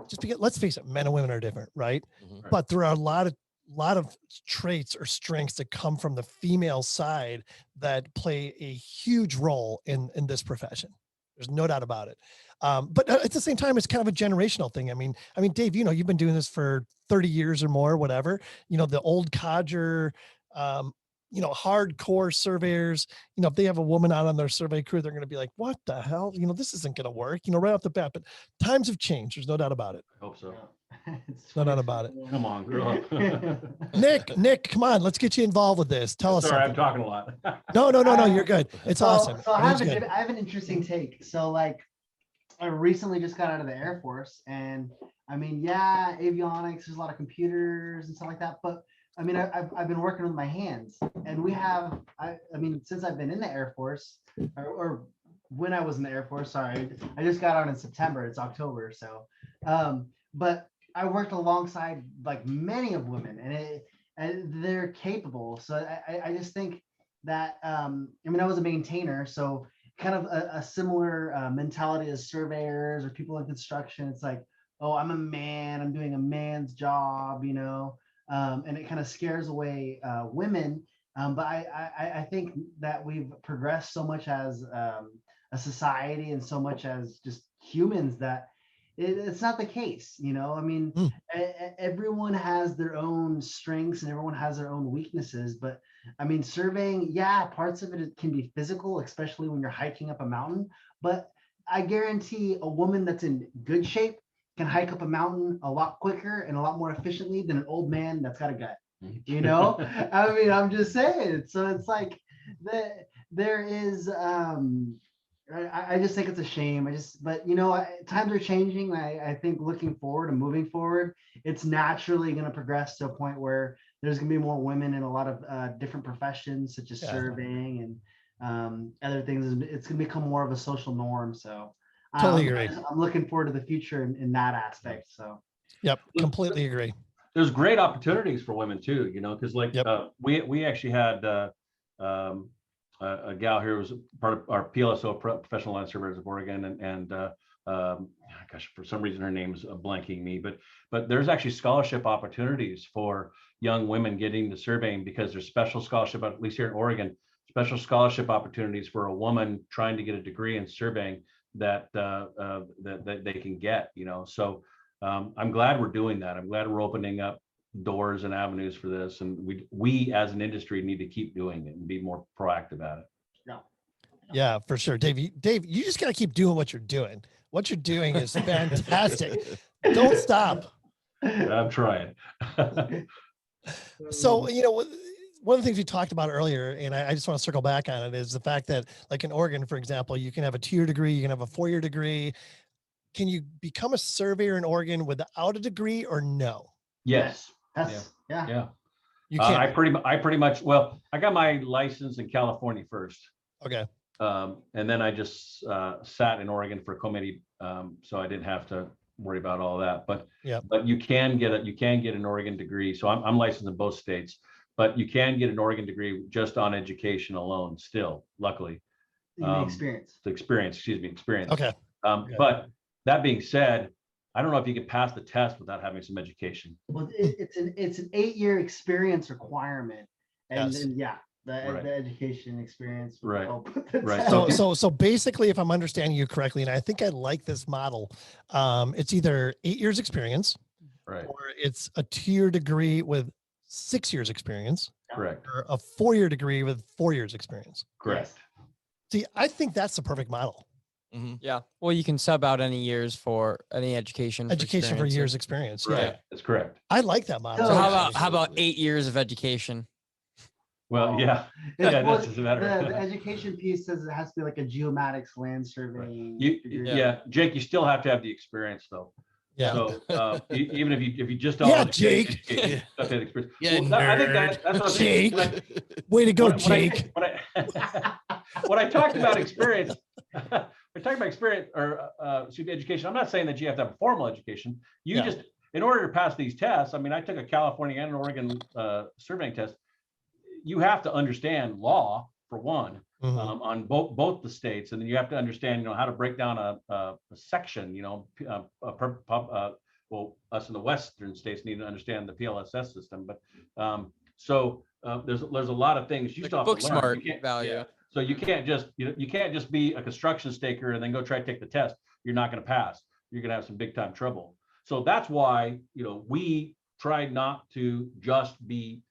Just because, let's face it, men and women are different, right? But there are a lot of traits or strengths that come from the female side that play a huge role in this profession. There's no doubt about it. But at the same time, it's kind of a generational thing. I mean, Dave, you've been doing this for 30 years or more, whatever, the old codger, hardcore surveyors, if they have a woman out on their survey crew, they're going to be like, what the hell? This isn't going to work, right off the bat. But times have changed. There's no doubt about it. I hope so. It's No doubt about it. 2021. Come on, grow up. Nick, come on, let's get you involved with this. Tell us Sorry, I'm something. talking a lot. No, you're good. It's So- awesome. So I Everything's have, good. I have an interesting take. So like, I recently just got out of the Air Force, and I mean, yeah, avionics, there's a lot of computers and stuff like that. But I mean, I've been working with my hands, and we have, I mean, since I've been in the Air Force, or when I was in the Air Force, sorry, I just got out in September. It's October, so, but I worked alongside like many of women, and they're capable. So I just think that, I mean, I was a maintainer, so kind of a similar mentality as surveyors or people in construction. It's like, oh, I'm a man, I'm doing a man's job, you know, and it kind of scares away women. But I think that we've progressed so much as a society and so much as just humans that it's not the case, you know. I mean, everyone has their own strengths and everyone has their own weaknesses, but I mean, surveying, yeah, parts of it can be physical, especially when you're hiking up a mountain. But I guarantee a woman that's in good shape can hike up a mountain a lot quicker and a lot more efficiently than an old man that's got a gut. You know, I mean, I'm just saying. So it's like there is. I just think it's a shame. But you know, times are changing. I think looking forward and moving forward, it's naturally going to progress to a point where there's going to be more women in a lot of different professions, such as surveying and other things. It's going to become more of a social norm. So Totally agree. I'm looking forward to the future in that aspect. So, Yep, completely agree. There's great opportunities for women too, you know, because like we actually had a gal here who was part of our PLSO, Professional Land Surveyors of Oregon, and gosh, for some reason her name's blanking me, but there's actually scholarship opportunities for young women getting into surveying because there's special scholarship, at least here in Oregon, special scholarship opportunities for a woman trying to get a degree in surveying that they can get, you know. So I'm glad we're doing that. I'm glad we're opening up doors and avenues for this, and we as an industry need to keep doing it and be more proactive at it. Yeah, for sure. Dave, you just got to keep doing what you're doing. What you're doing is fantastic. Don't stop. I'm trying. So, you know, one of the things we talked about earlier, and I just want to circle back on it, is the fact that like in Oregon, for example, you can have a 2-year degree, you can have a 4-year degree. Can you become a surveyor in Oregon without a degree or no? Yes. Yeah. You can't. I pretty much, well, I got my license in California first. Okay. And then I just sat in Oregon for a committee, so I didn't have to worry about all that. But you can get an Oregon degree. So I'm licensed in both states, but you can get an Oregon degree just on education alone. Still, luckily, experience. Experience. Okay. But that being said, I don't know if you can pass the test without having some education. Well, it's an 8-year experience requirement, and then the education experience. Right. Right. So basically, if I'm understanding you correctly, and I think I like this model, it's either 8 years experience, right, or it's a 2-year degree with 6 years experience, correct, or a 4-year degree with 4 years experience. Correct. See, I think that's the perfect model. Mm-hmm. Yeah. Well, you can sub out any years for any education. For years experience. Right. Yeah, that's correct. I like that model. So how about 8 years of education? Well, yeah, well, that doesn't matter. The education piece says it has to be like a geomatics land surveying. Jake, you still have to have the experience though. Yeah. So even if you just don't. Yeah, Jake. You have to have experience. Yeah, I think that's what Jake. Way to go, Jake. When I talked about experience, or education, I'm not saying that you have to have a formal education. You just, in order to pass these tests, I mean, I took a California and an Oregon surveying test. You have to understand law for one, on both the states, and then you have to understand, how to break down a section. Well, us in the Western states need to understand the PLSS system, but there's a lot of things you still have book to learn. smart value. Yeah. So you can't just be a construction staker and then go try to take the test. You're not going to pass. You're going to have some big time trouble. So that's why we try not to just be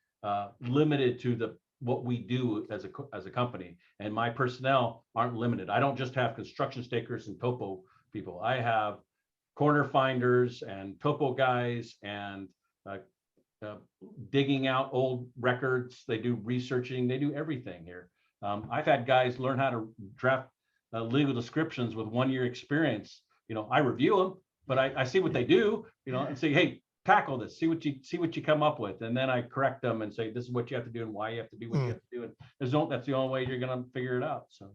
limited to what we do as a company. And my personnel aren't limited. I don't just have construction stakers and topo people. I have corner finders and topo guys and digging out old records. They do researching. They do everything here. I've had guys learn how to draft legal descriptions with 1 year experience. I review them, but I see what they do, and say, hey, tackle this, see what you come up with. And then I correct them and say, this is what you have to do and why you have to do what you have to do. And that's the only way you're going to figure it out. So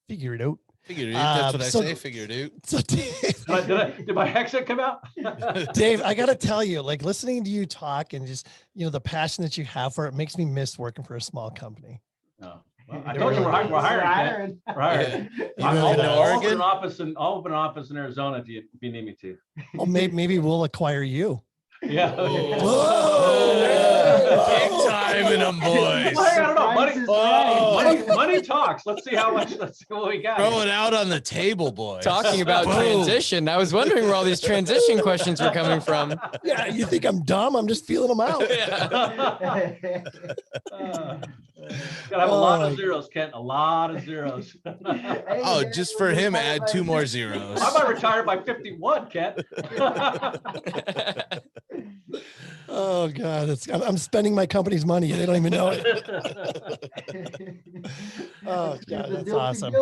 Figure it out. Figure it out. That's what I say. Figure it out. So Dave, did my accent come out? Dave, I got to tell you, like listening to you talk and just, the passion that you have for it makes me miss working for a small company. No. Well, I told you we're hiring. We're hiring. I'll open an office in Arizona if you need me to. Well, maybe we'll acquire you. Yeah. Big time in them boys. I don't know. Money talks. Let's see what we got. Throw it out on the table, boys. Talking about transition, I was wondering where all these transition questions were coming from. Yeah, you think I'm dumb? I'm just feeling them out. Gotta have a lot of zeros, Kent. A lot of zeros. Oh, just for him, add 2 more zeros. I might retire by 51, Kent. Oh God, I'm spending my company's money. They don't even know it. Oh God, that's awesome.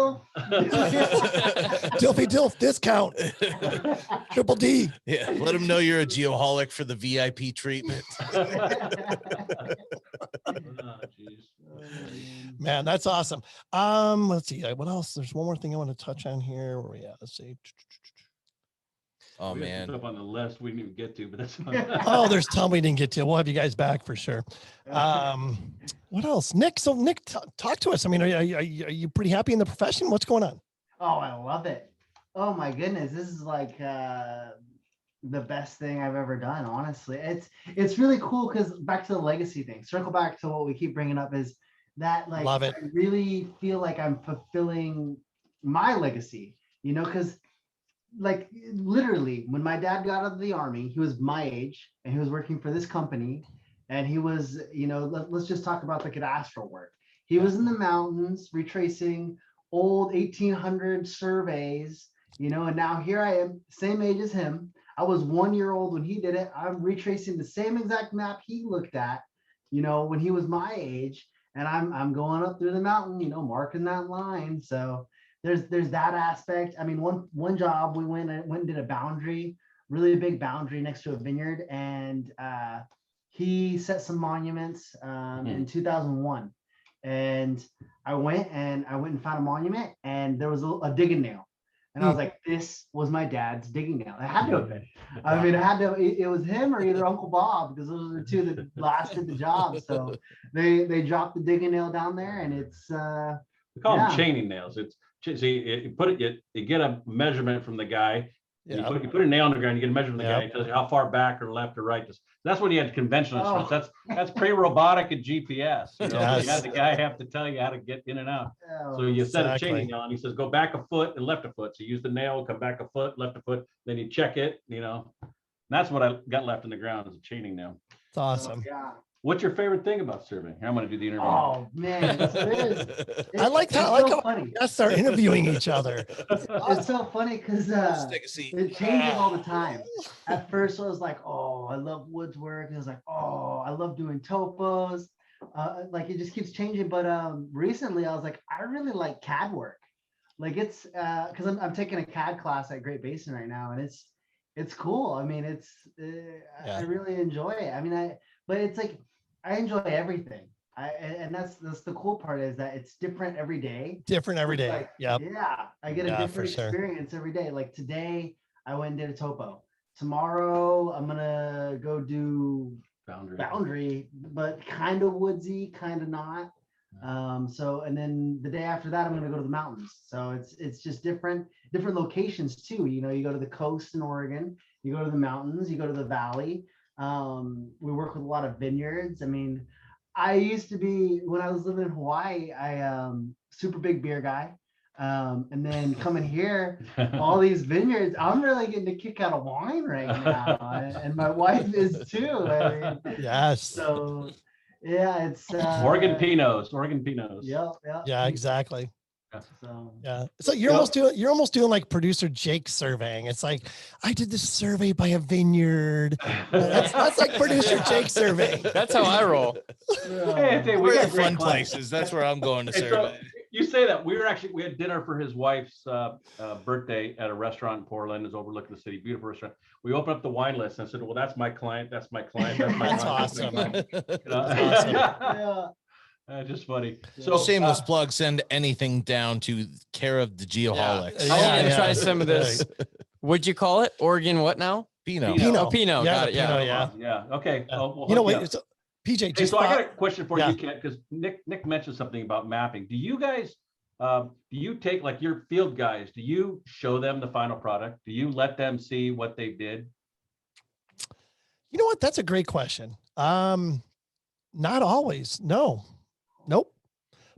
Dilfy Dilf discount. Triple D. Yeah, let them know you're a geoholic for the VIP treatment. Man, that's awesome. Let's see. What else? There's one more thing I want to touch on here. Where we at? Let's see. Oh man, up on the list we didn't even get to, but that's oh, there's some we didn't get to. We'll have you guys back for sure. What else, Nick? So Nick, talk to us. I mean, are you pretty happy in the profession? What's going on? Oh, I love it. Oh my goodness, this is like the best thing I've ever done. Honestly, it's really cool because back to the legacy thing. Circle back to what we keep bringing up is that like love it. I really feel like I'm fulfilling my legacy. Because. Like literally when my dad got out of the army, he was my age and he was working for this company and he was, let's just talk about the cadastral work. He was in the mountains retracing old 1800 surveys, and now here I am, same age as him. I was 1 year old when he did it. I'm retracing the same exact map he looked at, when he was my age, and I'm going up through the mountain, marking that line. So there's that aspect. I mean, one job we went and did a boundary, really big boundary next to a vineyard, and he set some monuments in 2001. And I went and found a monument, and there was a digging nail, and I was like, this was my dad's digging nail. It had to have been. I mean, it was him or either Uncle Bob, because those are the two that lasted the job. So they dropped the digging nail down there, and it's we call them chaining nails. See, you get a measurement from the guy. Yeah. You put a nail on the ground, you get a measurement from the guy. It tells you how far back or left or right. That's when you had conventional instruments. That's pre-robotic and GPS. You had the guy have to tell you how to get in and out. So you set a chaining nail, and he says go back a foot and left a foot. So you use the nail, come back a foot, left a foot. Then you check it. That's what I got left in the ground, is a chaining nail. It's awesome. What's your favorite thing about surveying? I'm going to do the interview. Oh man, I like how funny. Us start interviewing each other. It's so funny because take a seat. It changes all the time. At first, I was like, "Oh, I love woods work." And I was like, "Oh, I love doing topos." Like it just keeps changing. But recently, I was like, "I really like CAD work." Like it's because I'm taking a CAD class at Great Basin right now, and it's cool. I mean, I really enjoy it. I mean, but it's like I enjoy everything. And that's the cool part, is that it's different every day. Different every day. Like, yep. Yeah. I get a different experience every day. Like today I went and did a topo. Tomorrow I'm gonna go do boundary, but kind of woodsy, kind of not. So and then the day after that I'm gonna go to the mountains. So it's just different locations too. You go to the coast in Oregon, you go to the mountains, you go to the valley. We work with a lot of vineyards. I mean, I used to be, when I was living in Hawaii, I super big beer guy. And then coming here, all these vineyards, I'm really getting a kick out of wine right now. And my wife is too. I mean, yes. So yeah, it's Oregon Pinots. Yep. Yeah, exactly. So Yeah. So you're almost doing like producer Jake surveying. It's like, I did this survey by a vineyard. That's like producer Jake surveying. That's how I roll. Hey, we Where are got the great fun clients. places? That's where I'm going to Hey, so survey. you say that we had dinner for his wife's birthday at a restaurant in Portland. It's overlooking the city, beautiful restaurant. We opened up the wine list and I said, well, that's my client. That's my client. That's my That's client. awesome. That's my client. Awesome. yeah. Just funny. So So shameless plug, send anything down to care of the Geoholics. Yeah. I need to try some of this. What'd you call it? Oregon what now? Pinot. Pinot. Oh, Pinot. Yeah, Got the it. Yeah. Pinot, yeah. Okay. Yeah. We'll You know hook you what? up. So, PJ, Hey, just so I thought, got a question for Yeah. you, Kent, because Nick mentioned something about mapping. Do you guys, do you take like your field guys, do you show them the final product? Do you let them see what they did? you know what? That's a great question. Not always. No. Nope.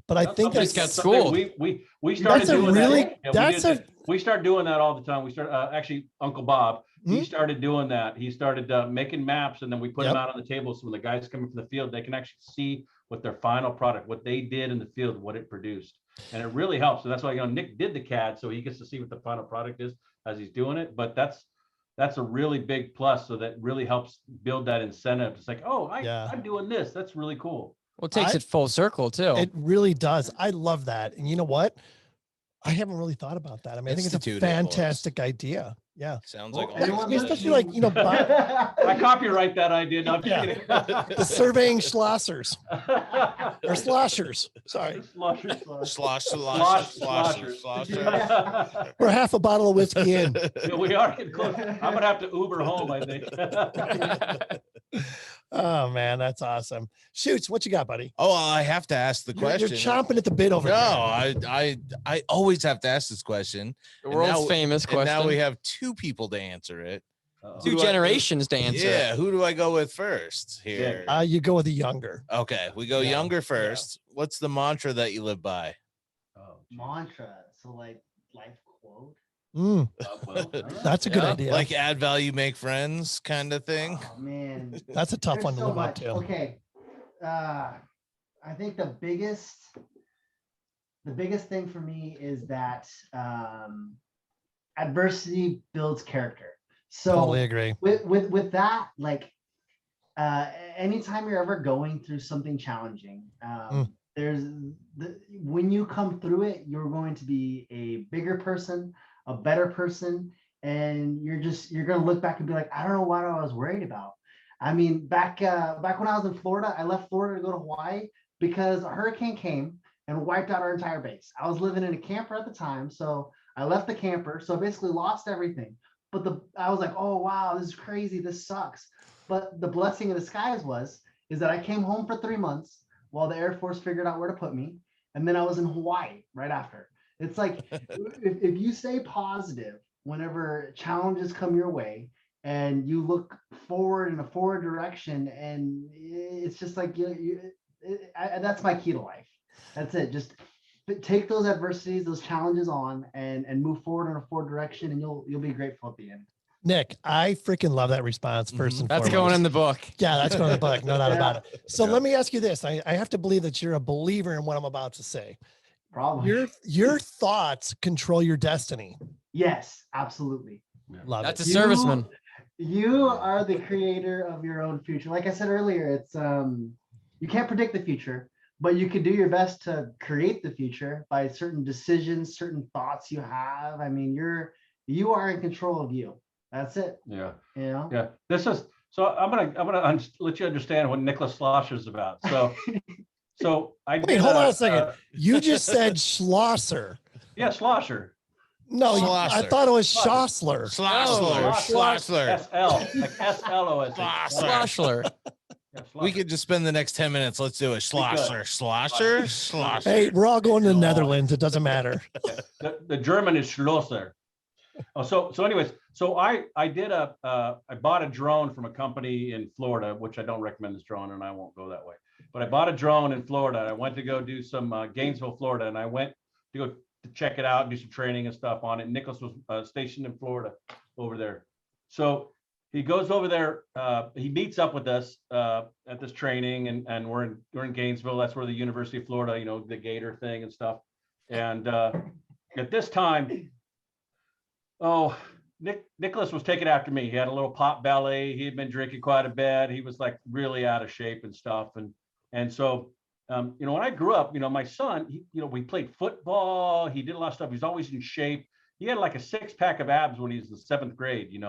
But I think Somebody's that's got schooled. We started That's a doing really- that. Yeah, that's we start doing that all the time. We start actually Uncle Bob, he Hmm? started doing that. He started making maps and then we put Yep. them out on the table. So when the guys coming from the field, they can actually see what their final product, what they did in the field, what it produced. And it really helps. So that's why, Nick did the CAD. So he gets to see what the final product is as he's doing it. But that's a really big plus. So that really helps build that incentive. It's like, oh, I'm doing this. That's really cool. Well, it takes it full circle too. It really does. I love that. And you know what? I haven't really thought about that. I mean, I think it's a Institute it, boys. fantastic idea. Yeah. Sounds like Okay. all Especially like, I copyright that idea. No, I'm just Yeah. kidding. the surveying schlossers or sloshers. Sorry. Sloshers. Slosher. We're half a bottle of whiskey in. Yeah, we are getting close. I'm gonna have to Uber home, I think. Oh man, that's awesome. Shoots, what you got, buddy? Oh, I have to ask the You're question. chomping at the bit over No, there. I always have to ask this question. The And world's now- famous And question. now we have two people to answer it. Two Who do I- generations to answer. Yeah, who do I go with first here? You go with the younger. Okay, we go Yeah, younger first. What's the mantra that you live by? Mantra. So like life quote. Mm, that's a good Yeah, idea. Like add value, make friends kind of thing. Oh man. That's a tough There's one to so live up much. to. Okay. I think the biggest thing for me is that adversity builds character. So Totally agree. with that, like anytime you're ever going through something challenging, when you come through it, you're going to be a bigger person, a better person, and you're gonna look back and be like, I don't know what I was worried about. I mean, back when I was in Florida, I left Florida to go to Hawaii because a hurricane came and wiped out our entire base. I was living in a camper at the time, so I left the camper, so I basically lost everything. But I was like, oh wow, this is crazy, this sucks. But the blessing in disguise is that I came home for 3 months while the Air Force figured out where to put me, and then I was in Hawaii right after. It's like if you stay positive whenever challenges come your way, and you look forward in a forward direction, and it's just like that's my key to life. That's it. Just take those adversities, those challenges on, and move forward in a forward direction, and you'll be grateful at the end. Nick, I freaking love that response first and That's foremost. going in the book. Yeah, that's going in the book. No doubt Yeah. about it. So let me ask you this. I have to believe that you're a believer in what I'm about to say. Probably. Your thoughts control your destiny. Yes, absolutely. Love That's it. a serviceman. You are the creator of your own future. Like I said earlier, it's you can't predict the future, but you can do your best to create the future by certain decisions, certain thoughts you have. I mean, you are in control of you. That's it. Yeah. You know? Yeah. This is so I'm gonna let you understand what Nikolas Slossher is about. So I Wait, hold on a second. You just said Schlosser. Yeah, Slosher. No, Schlosser. I thought it was Schossler. Schlossler. SL, like SLOS. Sloshler. We could just spend the next 10 minutes. Let's do it. Schlosser. Slosher. Schlosser. Hey, we're all going to the Netherlands. It doesn't matter. The German is Schlosser. Oh, so anyways, so I bought a drone from a company in Florida, which I don't recommend this drone, and I won't go that way. But I bought a drone in Florida. I went to go do some Gainesville, Florida, and I went to go to check it out and do some training and stuff on it. Nikolas was stationed in Florida over there. So he goes over there. He meets up with us at this training, and we're in Gainesville. That's where the University of Florida, the Gator thing and stuff. And at this time, Nikolas was taking after me. He had a little pot belly. He had been drinking quite a bit. He was like really out of shape and stuff. And so, when I grew up, my son, we played football. He did a lot of stuff. He was always in shape. He had like a 6-pack of abs when he was in 7th grade, and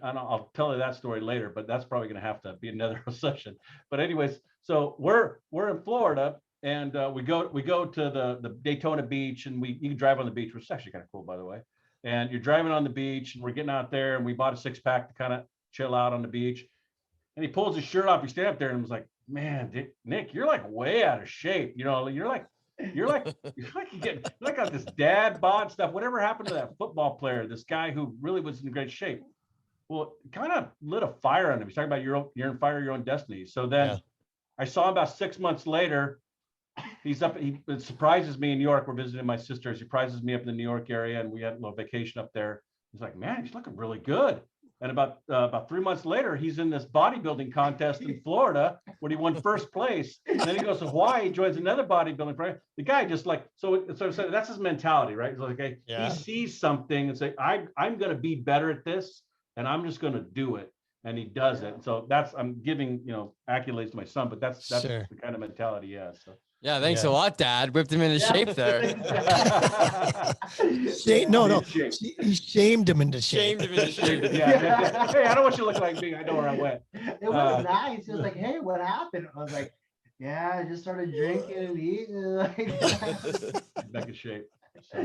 I'll tell you that story later, but that's probably going to have to be another session. But anyways, so we're in Florida, and we go to the Daytona Beach, and you can drive on the beach, which is actually kind of cool, by the way. And you're driving on the beach, and we're getting out there, and we bought a 6-pack to kind of chill out on the beach. And he pulls his shirt off. He stands up there and was like, "Man, Nick, you're like way out of shape. You're like got this dad bod stuff. Whatever happened to that football player, this guy who really was in great shape?" Well, it kind of lit a fire on him. He's talking about you're in fire, your own destiny. So then I saw him about 6 months later. He's up. It surprises me in New York. We're visiting my sister. He surprises me up in the New York area, and we had a little vacation up there. He's like, "Man, he's looking really good." And about 3 months later, he's in this bodybuilding contest in Florida when he won first place. And then he goes to Hawaii, joins another bodybuilding program. The guy just like so that's his mentality, right? He's like, okay, he sees something and say, I'm going to be better at this, and I'm just going to do it. And he does it. So I'm giving accolades to my son, but that's the kind of mentality he has. So. Yeah, thanks a lot, Dad. Whipped him into shape there. No. He shamed him into shape. Yeah. Hey, I don't want you to look like me. I know where I went. It was nice. He was like, "Hey, what happened?" I was like, "Yeah, I just started drinking and eating." Back in shape. So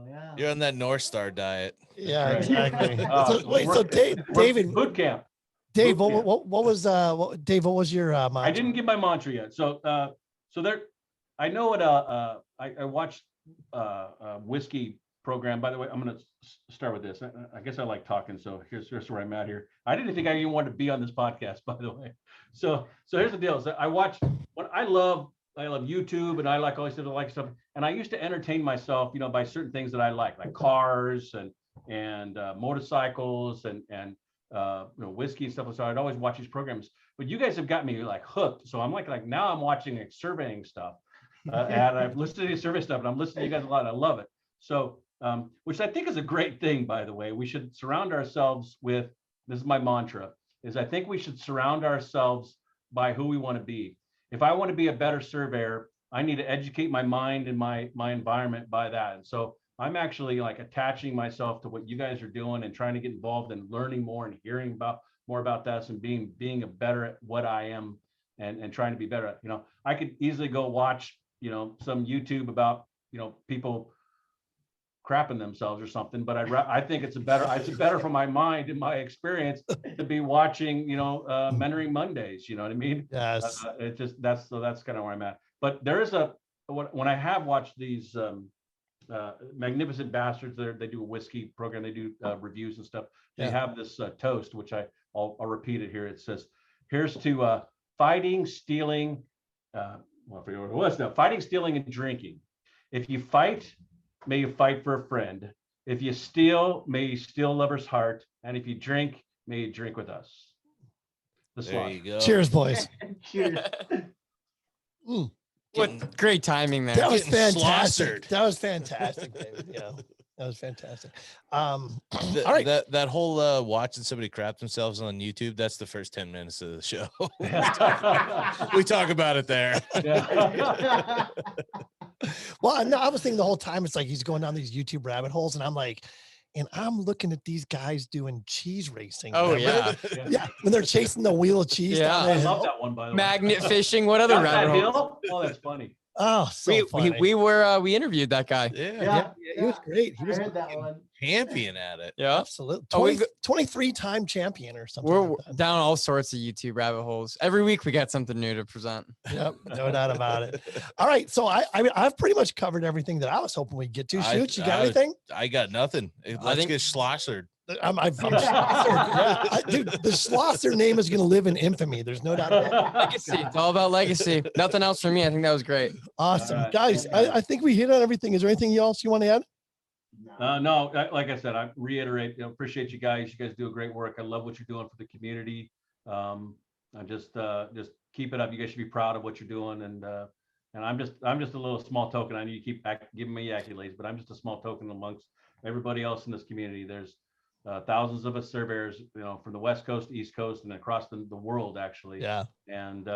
yeah. You're on that Northstar diet. Yeah, exactly. So David, boot camp. Dave, what was your mantra? I didn't give my mantra yet. So there, I know what I watched whiskey program. By the way, I'm going to start with this. I guess I like talking, so here's where I'm at here. I didn't think I even wanted to be on this podcast, by the way. So here's the deal: is that I love YouTube, and I like all these stuff. And I used to entertain myself, by certain things that I like cars and motorcycles and whiskey and stuff. So I'd always watch these programs, but you guys have got me like hooked. So I'm like now I'm watching surveying stuff, and I've listened to the survey stuff, and I'm listening to you guys a lot. And I love it. So, which I think is a great thing, by the way. We should surround ourselves with. This is my mantra: is I think we should surround ourselves by who we want to be. If I want to be a better surveyor, I need to educate my mind and my environment by that. And so I'm actually like attaching myself to what you guys are doing and trying to get involved and learning more and hearing more about this and being a better at what I am and trying to be better at, I could easily go watch, some YouTube about, people crapping themselves or something, but I think it's better for my mind and my experience to be watching, Mentoring Mondays, you know what I mean? Yes. That's kind of where I'm at. But there is when I have watched these, Magnificent Bastards, they do a whiskey program, they do reviews and stuff. They have this toast, which I'll repeat it here. It says, "Here's to fighting, stealing, I forget what it was now. Fighting, stealing, and drinking. If you fight, may you fight for a friend. If you steal, may you steal a lover's heart. And if you drink, may you drink with us." There you go. Cheers, boys. Cheers. What great timing there. That was Getting fantastic. slossered. That was fantastic, David. That was fantastic. All right. That whole watching somebody crap themselves on YouTube, that's the first 10 minutes of the show. We talk about it there. Yeah. Well, no, I was thinking the whole time, it's like he's going down these YouTube rabbit holes, and I'm like, and I'm looking at these guys doing cheese racing. Oh, yeah. Yeah, when they're chasing the wheel of cheese. Yeah. down I the love hill. that one, by the way. Magnet fishing. What other Up that rabbit hole? hill? Oh, that's funny. Oh, so funny. We interviewed that guy. Yeah, he was great. He I was heard that one. Champion at it. Yeah. absolutely Oh, we've 23-time champion or something. We're like that. down all sorts of YouTube rabbit holes. Every week we got something new to present. Yep, no doubt about it. All right, so I've pretty much covered everything that I was hoping we'd get to. Shoot, you got anything? I got nothing. Let's think- get Schlosser. I'm Schlosser. Dude, the Schlosser name is going to live in infamy. There's no doubt about it. Legacy. It's all about legacy. Nothing else for me. I think that was great. Awesome. All right. Guys, I think we hit on everything. Is there anything else you want to add? No, like I said, I reiterate, appreciate you guys. You guys do a great work. I love what you're doing for the community. I just keep it up. You guys should be proud of what you're doing, and And I'm just a little small token. I know you keep giving me accolades, but I'm just a small token amongst everybody else in this community. There's thousands of us surveyors, from the West Coast, East Coast, and across the world, actually. Yeah. And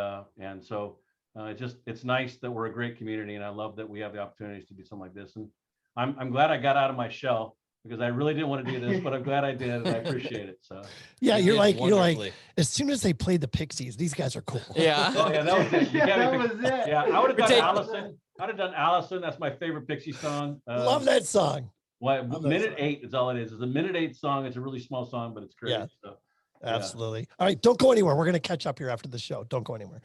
so it's nice that we're a great community, and I love that we have the opportunities to do something like this. And I'm glad I got out of my shell, because I really didn't want to do this, but I'm glad I did, and I appreciate it. So yeah, You you're did wonderfully. like, as soon as they played the Pixies, these guys are cool. Yeah. Oh yeah, that was it. That was it. Yeah, I would have done take- Allison. I'd have done Allison. That's my favorite Pixie song. Love that song. What Love that minute song. 8 is all it is. It's a minute 8 song. It's a really small song, but it's great. Yeah. So, Absolutely. All right, don't go anywhere. We're going to catch up here after the show. Don't go anywhere.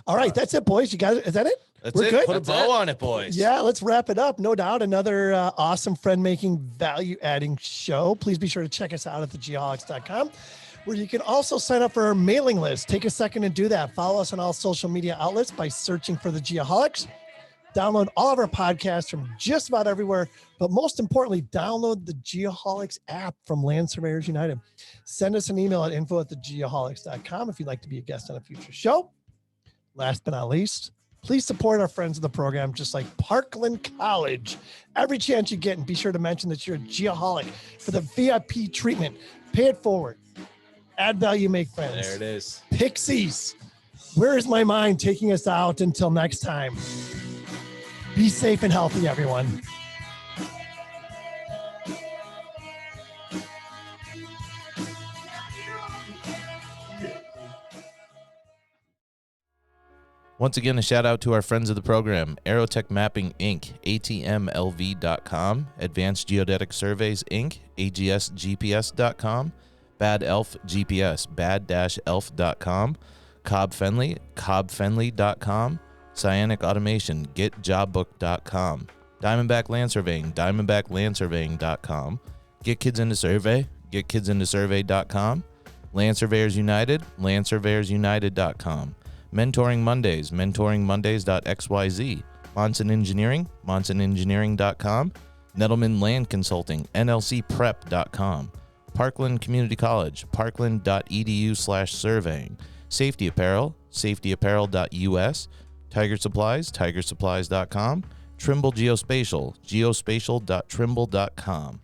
All right, that's it, boys. You guys, is that it? That's We're it. good? Put a That's bow it. on it, boys. Yeah, let's wrap it up. No doubt, another awesome friend-making, value-adding show. Please be sure to check us out at thegeoholics.com, where you can also sign up for our mailing list. Take a second and do that. Follow us on all social media outlets by searching for the Geoholics. Download all of our podcasts from just about everywhere, but most importantly, download the Geoholics app from Land Surveyors United. Send us an email at info@thegeoholics.com if you'd like to be a guest on a future show. Last but not least, please support our friends of the program, just like Parkland College. Every chance you get, and be sure to mention that you're a Geoholic for the VIP treatment. Pay it forward. Add value, make friends. There it is. Pixies, where is my mind taking us out? Until next time, be safe and healthy, everyone. Once again, a shout out to our friends of the program, Aerotech Mapping Inc., atmlv.com, Advanced Geodetic Surveys Inc., agsgps.com, Bad Elf GPS, bad-elf.com, Cobb Fenley, cobbfenley.com, Cyanic Automation, getjobbook.com, Diamondback Land Surveying, diamondbacklandsurveying.com, Get Kids Into Survey, getkidsintosurvey.com, Land Surveyors United, landsurveyorsunited.com, Mentoring Mondays, mentoringmondays.xyz, Monson Engineering, monsonengineering.com, Nettleman Land Consulting, nlcprep.com, Parkland Community College, parkland.edu/surveying, Safety Apparel, safetyapparel.us, Tiger Supplies, tigersupplies.com, Trimble Geospatial, geospatial.trimble.com.